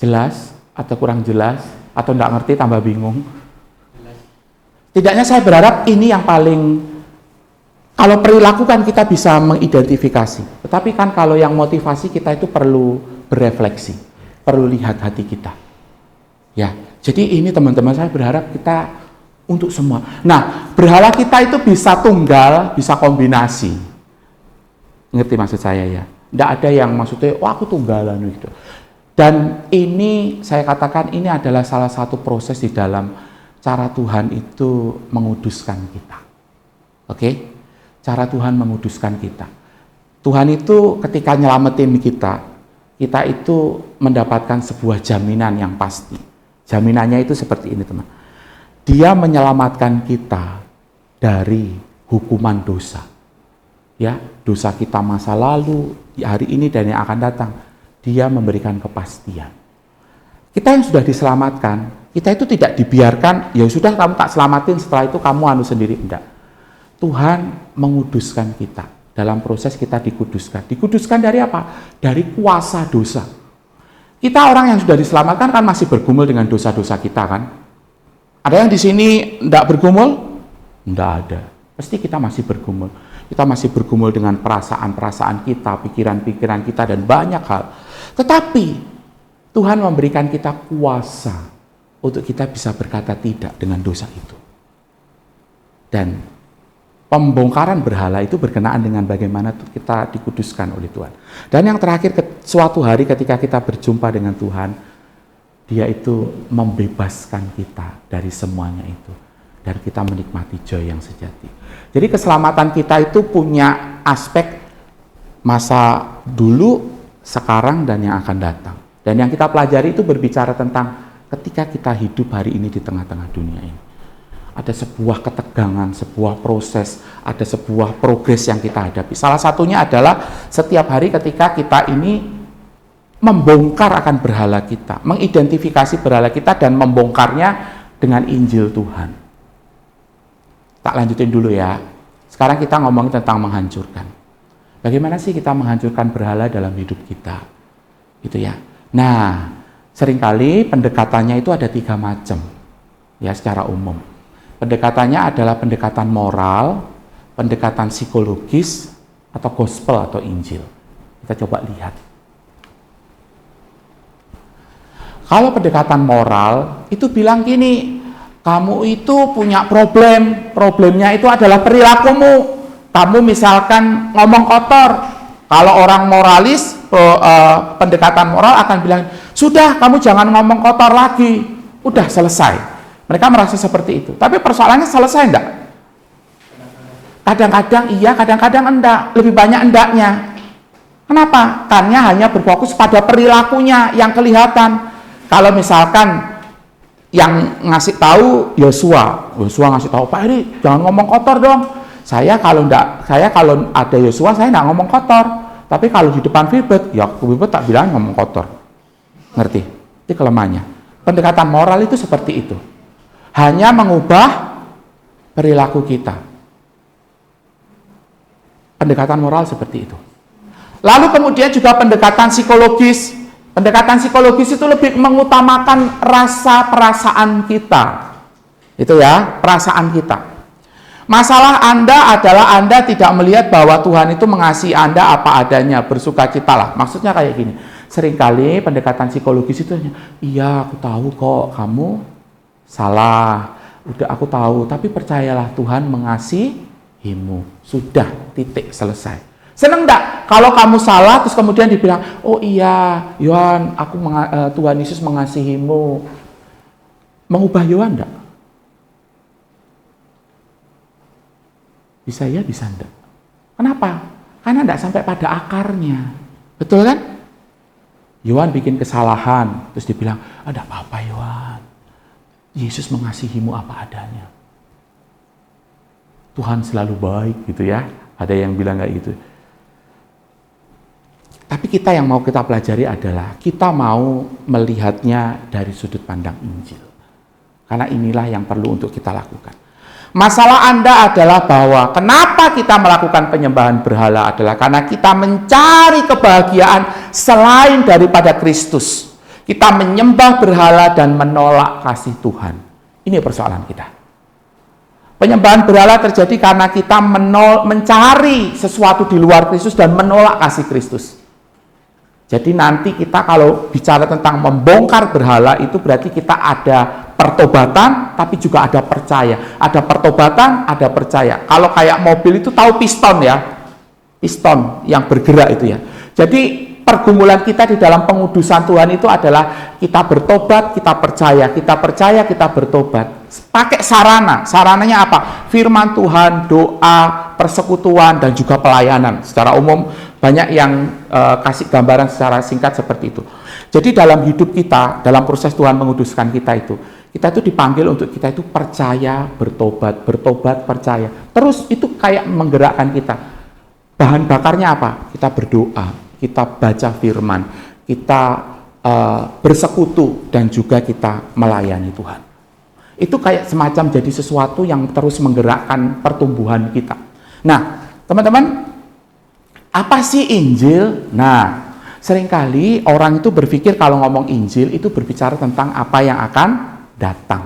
Jelas atau kurang jelas atau enggak ngerti tambah bingung? Tidaknya saya berharap ini yang paling, kalau perilaku kan kita bisa mengidentifikasi, tetapi kan kalau yang motivasi kita itu perlu berefleksi, perlu lihat hati kita. Ya, jadi ini teman-teman, saya berharap kita untuk semua. Nah, berhala kita itu bisa tunggal, bisa kombinasi. Ngerti maksud saya ya? Tidak ada yang maksudnya, aku tunggalan gitu. Dan ini saya katakan ini adalah salah satu proses di dalam cara Tuhan itu menguduskan kita. Oke? Cara Tuhan menguduskan kita. Tuhan itu ketika nyelamatin kita itu mendapatkan sebuah jaminan yang pasti. Jaminannya itu seperti ini, teman. Dia menyelamatkan kita dari hukuman dosa. Ya, dosa kita masa lalu, hari ini dan yang akan datang. Dia memberikan kepastian. Kita yang sudah diselamatkan, kita itu tidak dibiarkan, ya sudah kamu tak selamatin, setelah itu kamu anu sendiri. Enggak. Tuhan menguduskan kita. Dalam proses kita dikuduskan. Dikuduskan dari apa? Dari kuasa dosa. Kita orang yang sudah diselamatkan kan masih bergumul dengan dosa-dosa kita kan? Ada yang di sini enggak bergumul? Enggak ada. Pasti kita masih bergumul. Kita masih bergumul dengan perasaan-perasaan kita, pikiran-pikiran kita, dan banyak hal. Tetapi Tuhan memberikan kita kuasa untuk kita bisa berkata tidak dengan dosa itu. Dan pembongkaran berhala itu berkenaan dengan bagaimana kita dikuduskan oleh Tuhan. Dan yang terakhir, suatu hari ketika kita berjumpa dengan Tuhan, Dia itu membebaskan kita dari semuanya itu. Dan kita menikmati joy yang sejati. Jadi keselamatan kita itu punya aspek masa dulu, sekarang, dan yang akan datang. Dan yang kita pelajari itu berbicara tentang ketika kita hidup hari ini di tengah-tengah dunia ini. Ada sebuah ketegangan, sebuah proses, ada sebuah progres yang kita hadapi. Salah satunya adalah setiap hari ketika kita ini membongkar akan berhala kita, mengidentifikasi berhala kita dan membongkarnya dengan Injil Tuhan. Tak lanjutin dulu ya. Sekarang kita ngomongin tentang menghancurkan. Bagaimana sih kita menghancurkan berhala dalam hidup kita? Gitu ya. Nah, seringkali pendekatannya itu ada 3 macam. Ya, secara umum. Pendekatannya adalah pendekatan moral, pendekatan psikologis, atau gospel atau Injil. Kita coba lihat. Kalau pendekatan moral, itu bilang gini, kamu itu punya problemnya itu adalah perilakumu. Kamu misalkan ngomong kotor. Kalau orang moralis, pendekatan moral akan bilang, sudah kamu jangan ngomong kotor lagi. Udah selesai. Mereka merasa seperti itu. Tapi persoalannya selesai enggak? Kadang-kadang iya, kadang-kadang enggak. Lebih banyak endaknya. Kenapa? Karena hanya berfokus pada perilakunya yang kelihatan. Kalau misalkan yang ngasih tahu Yosua ngasih tahu, Pak Eri jangan ngomong kotor dong. Saya kalau ada Yosua saya enggak ngomong kotor. Tapi kalau di depan Filbert, ya Filbert tak bilang ngomong kotor. Ngerti? Itu kelemahannya. Pendekatan moral itu seperti itu. Hanya mengubah perilaku kita. Pendekatan moral seperti itu. Lalu kemudian juga pendekatan psikologis. Pendekatan psikologis itu lebih mengutamakan rasa perasaan kita. Itu ya, perasaan kita. Masalah Anda adalah Anda tidak melihat bahwa Tuhan itu mengasihi Anda apa adanya, bersukacitalah. Maksudnya kayak gini, seringkali pendekatan psikologis itu hanya, iya aku tahu kok kamu salah, udah aku tahu, tapi percayalah Tuhan mengasihimu. Sudah, titik, selesai. Seneng enggak kalau kamu salah terus kemudian dibilang, oh iya Yohan, Tuhan Yesus mengasihimu. Mengubah Yohan enggak? Bisa ya, bisa enggak. Kenapa? Karena enggak sampai pada akarnya. Betul kan? Yohan bikin kesalahan terus dibilang, enggak apa-apa Yohan, Yesus mengasihimu apa adanya. Tuhan selalu baik gitu ya. Ada yang bilang kayak gitu. Tapi kita yang mau kita pelajari adalah kita mau melihatnya dari sudut pandang Injil. Karena inilah yang perlu untuk kita lakukan. Masalah Anda adalah bahwa kenapa kita melakukan penyembahan berhala adalah karena kita mencari kebahagiaan selain daripada Kristus. Kita menyembah berhala dan menolak kasih Tuhan. Ini persoalan kita. Penyembahan berhala terjadi karena kita mencari sesuatu di luar Kristus dan menolak kasih Kristus. Jadi nanti kita kalau bicara tentang membongkar berhala itu berarti kita ada pertobatan tapi juga ada percaya. Ada pertobatan, ada percaya. Kalau kayak mobil itu tahu piston ya. Piston yang bergerak itu ya. Jadi pergumulan kita di dalam pengudusan Tuhan itu adalah kita bertobat, kita percaya, kita bertobat. Pakai sarana. Sarananya apa? Firman Tuhan, doa, persekutuan, dan juga pelayanan. Secara umum banyak yang kasih gambaran secara singkat seperti itu. Jadi dalam hidup kita, dalam proses Tuhan menguduskan kita itu dipanggil untuk kita itu percaya, bertobat, percaya. Terus itu kayak menggerakkan kita. Bahan bakarnya apa? Kita berdoa, kita baca firman, kita bersekutu, dan juga kita melayani Tuhan. Itu kayak semacam jadi sesuatu yang terus menggerakkan pertumbuhan kita. Nah, teman-teman, apa sih Injil? Nah, seringkali orang itu berpikir kalau ngomong Injil itu berbicara tentang apa yang akan datang.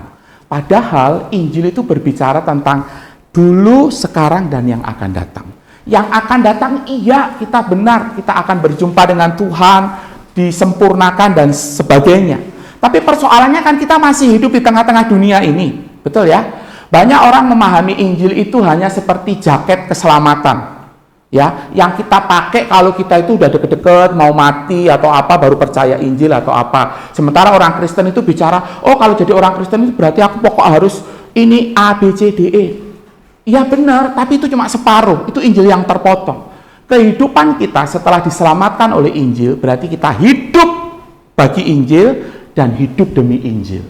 Padahal Injil itu berbicara tentang dulu, sekarang, dan yang akan datang. Yang akan datang, iya, kita benar, kita akan berjumpa dengan Tuhan, disempurnakan dan sebagainya. Tapi persoalannya kan kita masih hidup di tengah-tengah dunia ini, betul ya? Banyak orang memahami Injil itu hanya seperti jaket keselamatan. Ya, yang kita pakai kalau kita itu udah deket-deket mau mati atau apa baru percaya Injil atau apa. Sementara orang Kristen itu bicara, oh kalau jadi orang Kristen itu berarti aku pokok harus ini A, B, C, D, E. Iya benar, tapi itu cuma separuh, itu Injil yang terpotong. Kehidupan kita setelah diselamatkan oleh Injil berarti kita hidup bagi Injil dan hidup demi Injil.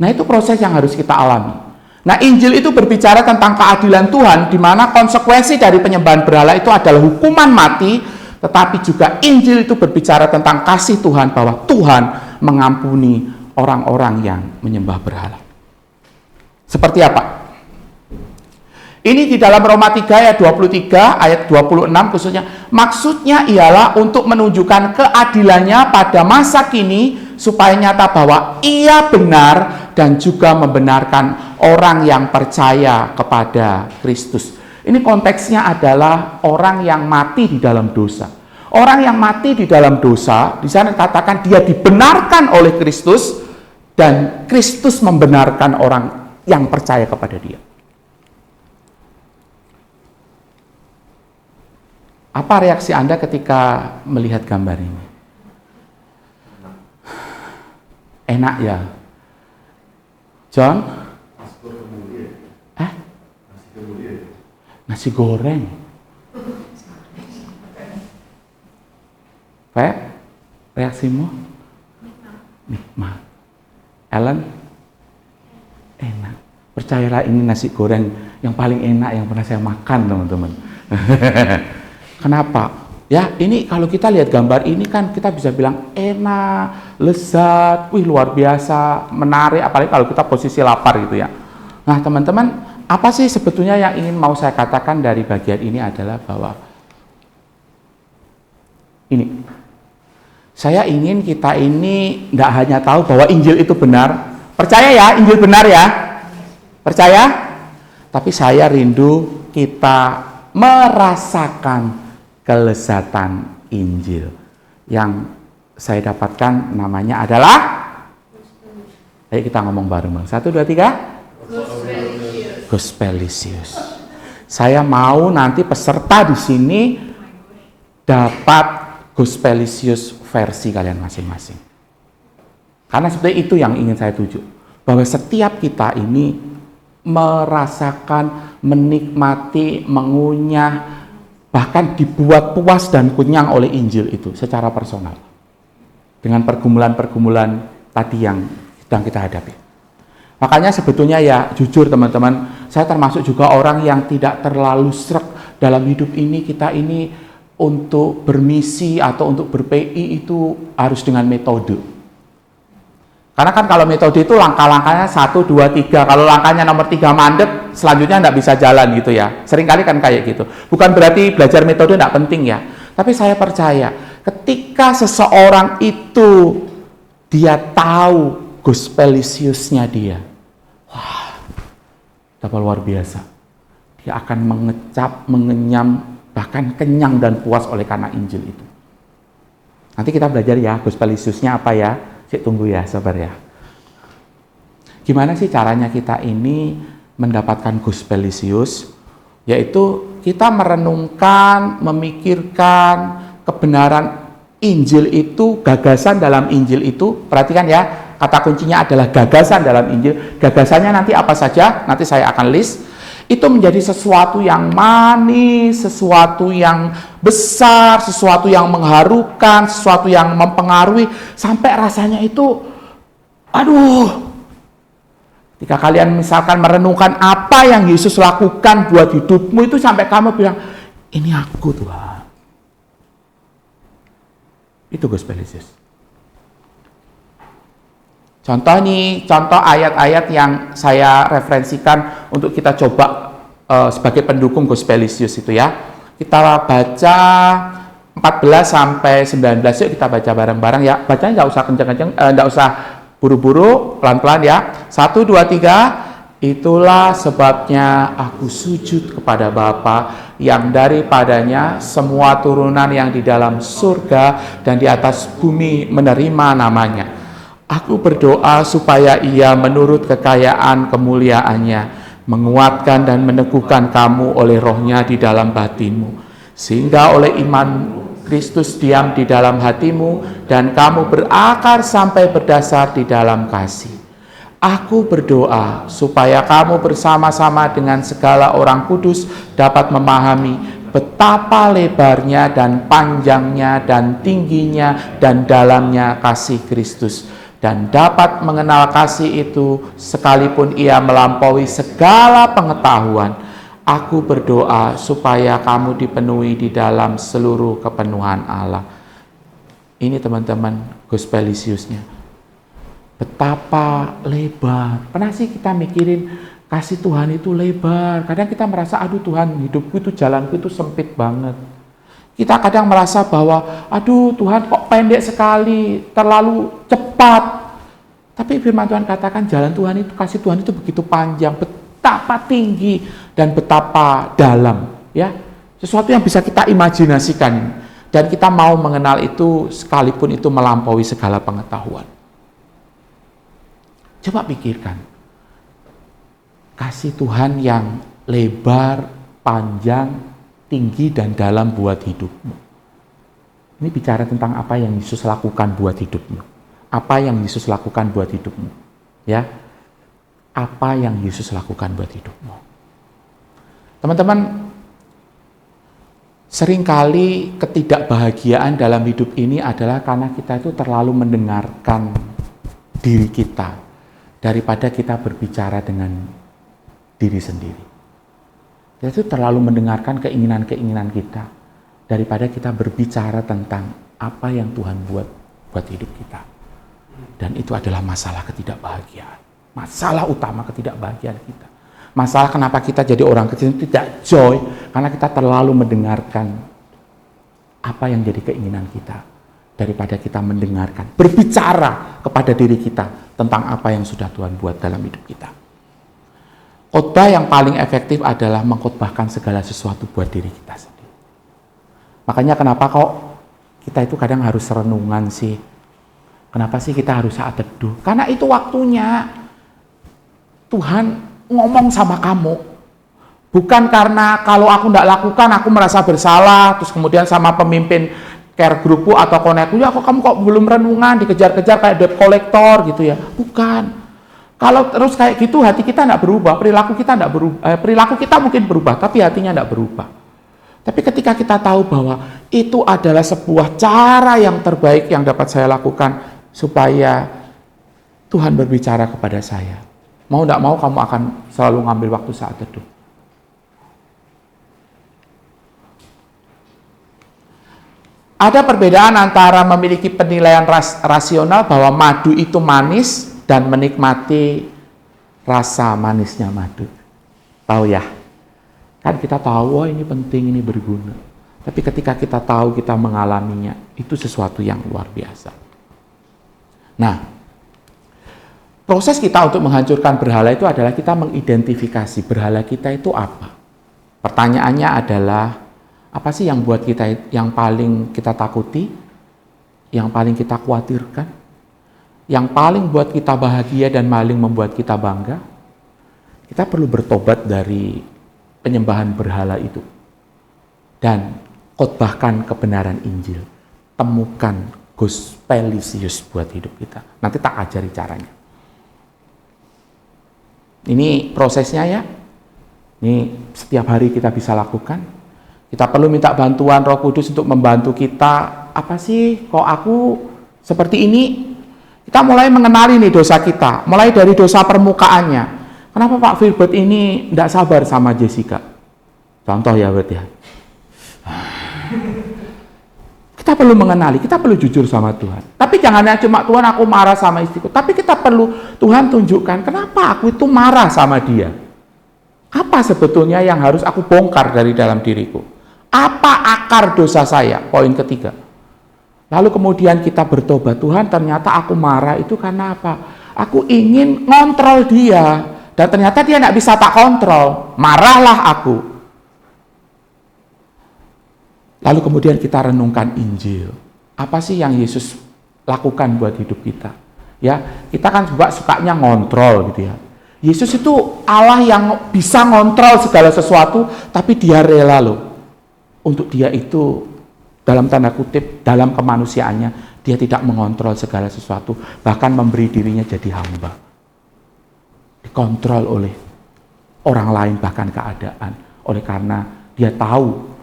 Nah itu proses yang harus kita alami. Nah, Injil itu berbicara tentang keadilan Tuhan, di mana konsekuensi dari penyembahan berhala itu adalah hukuman mati, tetapi juga Injil itu berbicara tentang kasih Tuhan, bahwa Tuhan mengampuni orang-orang yang menyembah berhala. Seperti apa? Ini di dalam Roma 3 ayat 23, ayat 26 khususnya. Maksudnya ialah untuk menunjukkan keadilannya pada masa kini, supaya nyata bahwa ia benar dan juga membenarkan orang yang percaya kepada Kristus. Ini konteksnya adalah orang yang mati di dalam dosa. Orang yang mati di dalam dosa, di sana dikatakan dia dibenarkan oleh Kristus dan Kristus membenarkan orang yang percaya kepada dia. Apa reaksi Anda ketika melihat gambar ini? Enak ya? John? Nasi goreng. Feb, reaksimu? Nikmat. Ellen? Enak. Percayalah ini nasi goreng yang paling enak yang pernah saya makan, teman-teman. Kenapa? Ya, ini kalau kita lihat gambar ini kan kita bisa bilang enak, lezat, wih luar biasa, menarik, apalagi kalau kita posisi lapar gitu ya. Nah teman-teman, apa sih sebetulnya yang ingin mau saya katakan dari bagian ini adalah bahwa ini, saya ingin kita ini tidak hanya tahu bahwa Injil itu benar, percaya ya Injil benar ya, percaya, tapi saya rindu kita merasakan kelezatan Injil. Yang saya dapatkan namanya adalah, ayo kita ngomong bareng-bareng. 1, 2, 3. Gospelisius. Saya mau nanti peserta di sini dapat Gospelisius versi kalian masing-masing. Karena seperti itu yang ingin saya tuju. Bahwa setiap kita ini merasakan, menikmati, mengunyah, bahkan dibuat puas dan kenyang oleh Injil itu secara personal. Dengan pergumulan-pergumulan tadi yang sedang kita hadapi. Makanya sebetulnya ya jujur teman-teman, saya termasuk juga orang yang tidak terlalu sreg dalam hidup ini. Kita ini untuk bermisi atau untuk ber-PI itu harus dengan metode. Karena kan kalau metode itu langkah-langkahnya 1, 2, 3. Kalau langkahnya nomor 3 mandek, selanjutnya tidak bisa jalan gitu ya. Seringkali kan kayak gitu. Bukan berarti belajar metode tidak penting ya. Tapi saya percaya, ketika seseorang itu dia tahu Gospelisiusnya dia, wah, betapa luar biasa. Dia akan mengecap, mengenyam, bahkan kenyang dan puas oleh karena Injil itu. Nanti kita belajar ya, gospelisiusnya apa ya. Sik tunggu ya, sabar ya. Gimana sih caranya kita ini mendapatkan gospelisius? Yaitu kita merenungkan, memikirkan kebenaran Injil itu, gagasan dalam Injil itu. Perhatikan ya, kata kuncinya adalah gagasan dalam Injil. Gagasannya nanti apa saja, nanti saya akan list. Itu menjadi sesuatu yang manis, sesuatu yang besar, sesuatu yang mengharukan, sesuatu yang mempengaruhi, sampai rasanya itu, aduh. Ketika kalian misalkan merenungkan apa yang Yesus lakukan buat hidupmu itu, sampai kamu bilang, ini aku Tuhan. Itu gospelisius. Contoh nih, contoh ayat-ayat yang saya referensikan untuk kita coba sebagai pendukung gospelisius itu ya. Kita baca 14 sampai 19, yuk kita baca bareng-bareng ya. Bacanya nggak usah kenceng-kenceng, nggak usah buru-buru, pelan-pelan ya. 1, 2, 3. Itulah sebabnya aku sujud kepada Bapa, yang daripadanya semua turunan yang di dalam surga dan di atas bumi menerima namanya. Aku berdoa supaya Ia menurut kekayaan kemuliaannya menguatkan dan meneguhkan kamu oleh Roh-Nya di dalam batinmu, sehingga oleh iman Kristus diam di dalam hatimu dan kamu berakar sampai berdasar di dalam kasih. Aku berdoa supaya kamu bersama-sama dengan segala orang kudus dapat memahami betapa lebarnya dan panjangnya dan tingginya dan dalamnya kasih Kristus, dan dapat mengenal kasih itu sekalipun ia melampaui segala pengetahuan. Aku berdoa supaya kamu dipenuhi di dalam seluruh kepenuhan Allah. Ini teman-teman gospelisiusnya. Betapa lebar. Pernah sih kita mikirin kasih Tuhan itu lebar? Kadang kita merasa, aduh Tuhan, hidupku itu, jalanku itu sempit banget. Kita kadang merasa bahwa, aduh Tuhan kok pendek sekali, terlalu cepat. Tapi firman Tuhan katakan jalan Tuhan itu, kasih Tuhan itu begitu panjang, betapa tinggi dan betapa dalam. Ya, sesuatu yang bisa kita imajinasikan. Dan kita mau mengenal itu sekalipun itu melampaui segala pengetahuan. Coba pikirkan, kasih Tuhan yang lebar, panjang, tinggi, dan dalam buat hidupmu. Ini bicara tentang apa yang Yesus lakukan buat hidupmu. Apa yang Yesus lakukan buat hidupmu. Ya, apa yang Yesus lakukan buat hidupmu. Teman-teman, seringkali ketidakbahagiaan dalam hidup ini adalah karena kita itu terlalu mendengarkan diri kita daripada kita berbicara dengan diri sendiri. Kita itu terlalu mendengarkan keinginan-keinginan kita daripada kita berbicara tentang apa yang Tuhan buat hidup kita. Dan itu adalah masalah ketidakbahagiaan. Masalah utama ketidakbahagiaan kita. Masalah kenapa kita jadi orang kecil tidak joy, karena kita terlalu mendengarkan apa yang jadi keinginan kita daripada kita mendengarkan, berbicara kepada diri kita tentang apa yang sudah Tuhan buat dalam hidup kita. Khotbah yang paling efektif adalah mengkhotbahkan segala sesuatu buat diri kita sendiri. Makanya kenapa kok kita itu kadang harus renungan sih? Kenapa sih kita harus saat teduh? Karena itu waktunya Tuhan ngomong sama kamu. Bukan karena kalau aku tidak lakukan aku merasa bersalah, terus kemudian sama pemimpin care groupku atau konekku, ya kamu kok belum renungan, dikejar-kejar kayak debt collector gitu ya. Bukan. Kalau terus kayak gitu hati kita tidak berubah, perilaku kita tidak berubah. Perilaku kita mungkin berubah, tapi hatinya tidak berubah. Tapi ketika kita tahu bahwa itu adalah sebuah cara yang terbaik yang dapat saya lakukan supaya Tuhan berbicara kepada saya. Mau tidak mau kamu akan selalu ngambil waktu saat teduh. Ada perbedaan antara memiliki penilaian rasional bahwa madu itu manis dan menikmati rasa manisnya madu. Tahu ya? Kan kita tahu, oh ini penting, ini berguna. Tapi ketika kita tahu, kita mengalaminya, itu sesuatu yang luar biasa. Nah, proses kita untuk menghancurkan berhala itu adalah kita mengidentifikasi berhala kita itu apa. Pertanyaannya adalah, apa sih yang buat kita, yang paling kita takuti? yang paling kita khawatirkan, yang paling buat kita bahagia dan paling membuat kita bangga, kita perlu bertobat dari penyembahan berhala itu. Dan khotbahkan kebenaran Injil. Temukan gospelisius buat hidup kita. Nanti tak ajari caranya. Ini prosesnya ya. Ini setiap hari kita bisa lakukan. Kita perlu minta bantuan Roh Kudus untuk membantu kita. Apa sih kok aku seperti ini? Kita mulai mengenali nih dosa kita. Mulai dari dosa permukaannya. Kenapa Pak Filbert ini tidak sabar sama Jessica? Contoh ya Bert ya. Kita perlu mengenali, kita perlu jujur sama Tuhan. Tapi jangan cuma Tuhan aku marah sama istriku. Tapi kita perlu Tuhan tunjukkan kenapa aku itu marah sama dia. Apa sebetulnya yang harus aku bongkar dari dalam diriku? Apa akar dosa saya? Poin ketiga. Lalu kemudian kita bertobat, Tuhan ternyata aku marah itu karena apa? Aku ingin ngontrol dia. Dan ternyata dia tidak bisa tak kontrol. Marahlah aku. Lalu kemudian kita renungkan Injil. Apa sih yang Yesus lakukan buat hidup kita? Ya, kita kan juga sukanya ngontrol gitu ya. Yesus itu Allah yang bisa ngontrol segala sesuatu, tapi dia rela loh. Untuk dia itu, dalam tanda kutip, dalam kemanusiaannya, dia tidak mengontrol segala sesuatu, bahkan memberi dirinya jadi hamba. Dikontrol oleh orang lain, bahkan keadaan. Oleh karena dia tahu,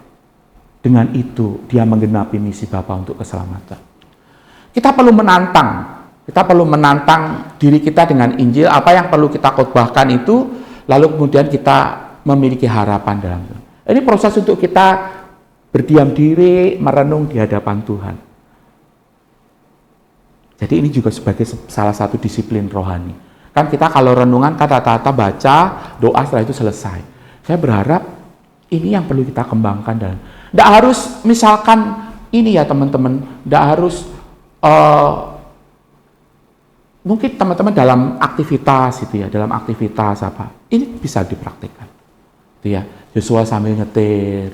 dengan itu dia menggenapi misi Bapa untuk keselamatan. Kita perlu menantang diri kita dengan Injil, apa yang perlu kita khotbahkan itu, lalu kemudian kita memiliki harapan dalam Tuhan. Ini proses untuk kita berdiam diri, merenung di hadapan Tuhan. Jadi ini juga sebagai salah satu disiplin rohani. Kan kita kalau renungan kata-kata baca, doa setelah itu selesai. Saya berharap ini yang perlu kita kembangkan dalam. Tidak harus misalkan ini ya teman-teman, tidak harus mungkin teman-teman dalam aktivitas itu ya, dalam aktivitas apa, ini bisa dipraktikkan. Itu ya, Joshua sambil nyetir,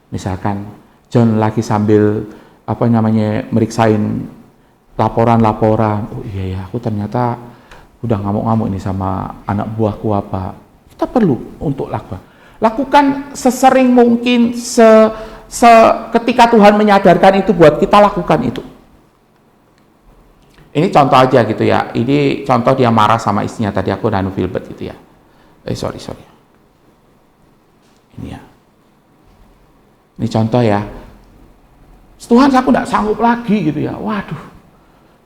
misalkan John lagi sambil meriksain laporan-laporan. Oh iya ya, aku ternyata udah ngamuk-ngamuk ini sama anak buahku apa. Kita perlu untuk lakukan sesering mungkin, ketika Tuhan menyadarkan itu buat kita lakukan itu. Ini contoh aja gitu ya. Ini contoh dia marah sama istrinya tadi aku Danu Filbert gitu ya. Sorry. Ini ya. Ini contoh ya. Tuhan aku tidak sanggup lagi gitu ya. Waduh.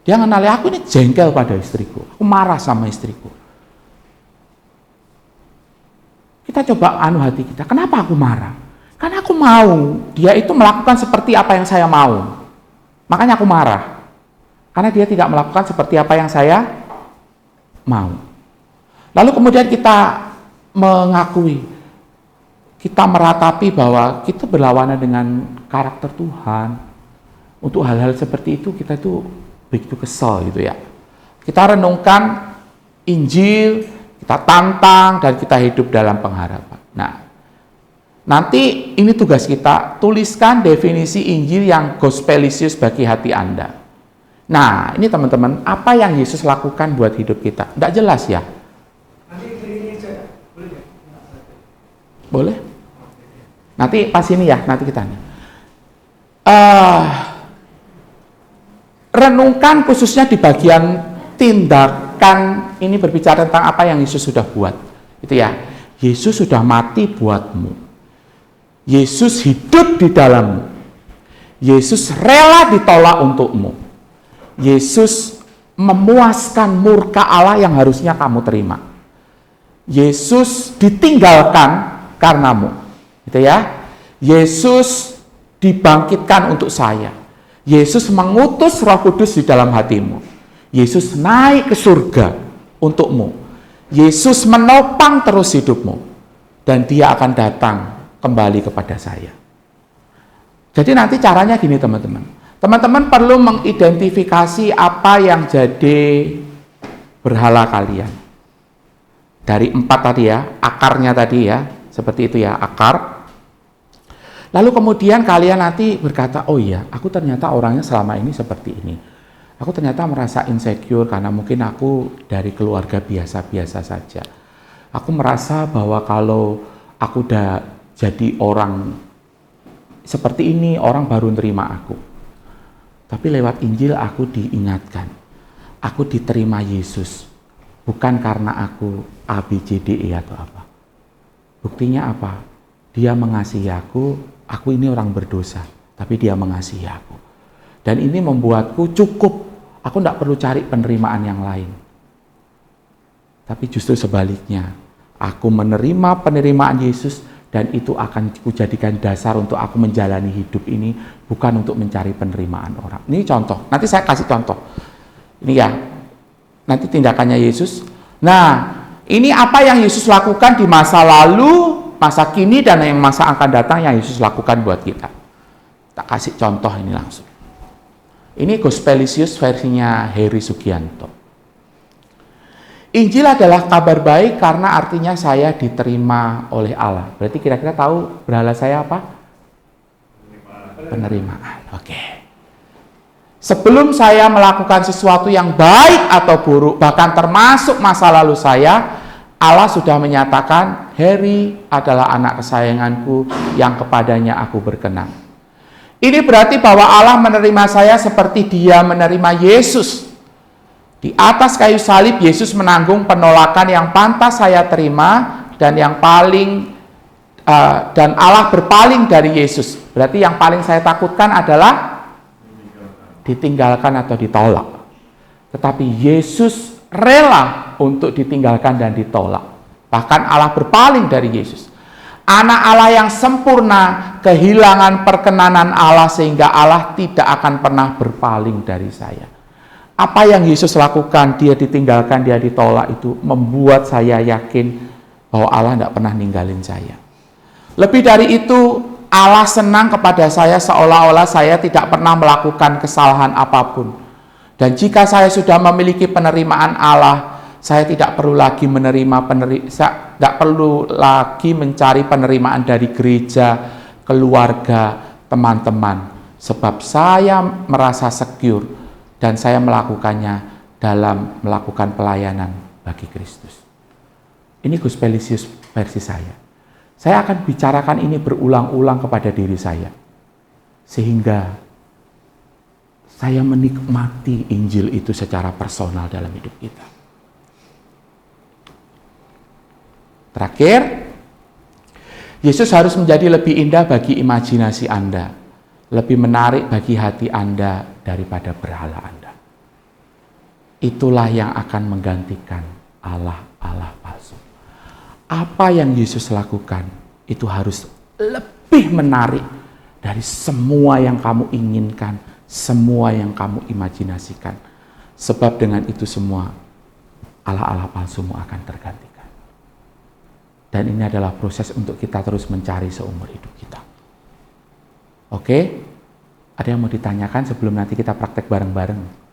Dia ngenali aku ini jengkel pada istriku. Aku marah sama istriku. Kita coba hati kita, kenapa aku marah? Karena aku mau dia itu melakukan seperti apa yang saya mau. Makanya aku marah. Karena dia tidak melakukan seperti apa yang saya mau. Lalu kemudian kita mengakui, kita meratapi bahwa kita berlawanan dengan karakter Tuhan. Untuk hal-hal seperti itu kita tuh begitu kesal gitu ya. Kita renungkan Injil, kita tantang, dan kita hidup dalam pengharapan. Nah, nanti ini tugas kita, tuliskan definisi Injil yang gospelisius bagi hati Anda. Nah, ini teman-teman, apa yang Yesus lakukan buat hidup kita? Tidak jelas ya? Boleh? Nanti pas ini ya, nanti kita renungkan khususnya di bagian tindakan, ini berbicara tentang apa yang Yesus sudah buat. Itu ya, Yesus sudah mati buatmu. Yesus hidup di dalammu. Yesus rela ditolak untukmu. Yesus memuaskan murka Allah yang harusnya kamu terima. Yesus ditinggalkan karenamu. Gitu ya. Yesus dibangkitkan untuk saya. Yesus mengutus Roh Kudus di dalam hatimu. Yesus naik ke surga untukmu. Yesus menopang terus hidupmu. Dan dia akan datang kembali kepada saya. Jadi nanti caranya gini teman-teman. Teman-teman perlu mengidentifikasi apa yang jadi berhala kalian. Dari 4 tadi ya, akarnya tadi ya. Seperti itu ya, akar. Lalu kemudian kalian nanti berkata, oh iya, aku ternyata orangnya selama ini seperti ini. Aku ternyata merasa insecure karena mungkin aku dari keluarga biasa-biasa saja. Aku merasa bahwa kalau aku udah jadi orang seperti ini, orang baru nerima aku. Tapi lewat Injil aku diingatkan, aku diterima Yesus, bukan karena aku A, B, C, D, E atau apa. Buktinya apa? Dia mengasihi aku ini orang berdosa, tapi dia mengasihi aku. Dan ini membuatku cukup, aku tidak perlu cari penerimaan yang lain. Tapi justru sebaliknya, aku menerima penerimaan Yesus, dan itu akan kujadikan dasar untuk aku menjalani hidup ini, bukan untuk mencari penerimaan orang. Ini contoh, nanti saya kasih contoh. Ini ya, nanti tindakannya Yesus. Nah, ini apa yang Yesus lakukan di masa lalu, masa kini, dan yang masa akan datang yang Yesus lakukan buat kita. Tak kasih contoh ini langsung. Ini Gospelisius versinya Heri Sugianto. Injil adalah kabar baik karena artinya saya diterima oleh Allah. Berarti kira-kira tahu berhala saya apa? Penerimaan. Oke. Sebelum saya melakukan sesuatu yang baik atau buruk, bahkan termasuk masa lalu saya, Allah sudah menyatakan, Heri adalah anak kesayanganku yang kepadanya aku berkenan. Ini berarti bahwa Allah menerima saya seperti Dia menerima Yesus. Di atas kayu salib, Yesus menanggung penolakan yang pantas saya terima, dan yang paling dan Allah berpaling dari Yesus. Berarti yang paling saya takutkan adalah ditinggalkan atau ditolak. Tetapi Yesus rela untuk ditinggalkan dan ditolak. Bahkan Allah berpaling dari Yesus. Anak Allah yang sempurna kehilangan perkenanan Allah sehingga Allah tidak akan pernah berpaling dari saya. Apa yang Yesus lakukan, Dia ditinggalkan, Dia ditolak, itu membuat saya yakin bahwa Allah tidak pernah ninggalin saya. Lebih dari itu, Allah senang kepada saya seolah-olah saya tidak pernah melakukan kesalahan apapun. Dan jika saya sudah memiliki penerimaan Allah, saya tidak perlu lagi tidak perlu lagi mencari penerimaan dari gereja, keluarga, teman-teman, sebab saya merasa secure dan saya melakukannya dalam melakukan pelayanan bagi Kristus. Ini Gospelisius versi saya. Saya akan bicarakan ini berulang-ulang kepada diri saya, sehingga saya menikmati Injil itu secara personal dalam hidup kita. Terakhir, Yesus harus menjadi lebih indah bagi imajinasi Anda, lebih menarik bagi hati Anda daripada berhala Anda. Itulah yang akan menggantikan Allah palsu. Apa yang Yesus lakukan itu harus lebih menarik dari semua yang kamu inginkan, semua yang kamu imajinasikan. Sebab dengan itu semua Allah palsumu akan tergantikan. Dan ini adalah proses untuk kita terus mencari seumur hidup kita. Oke? Ada yang mau ditanyakan sebelum nanti kita praktek bareng-bareng?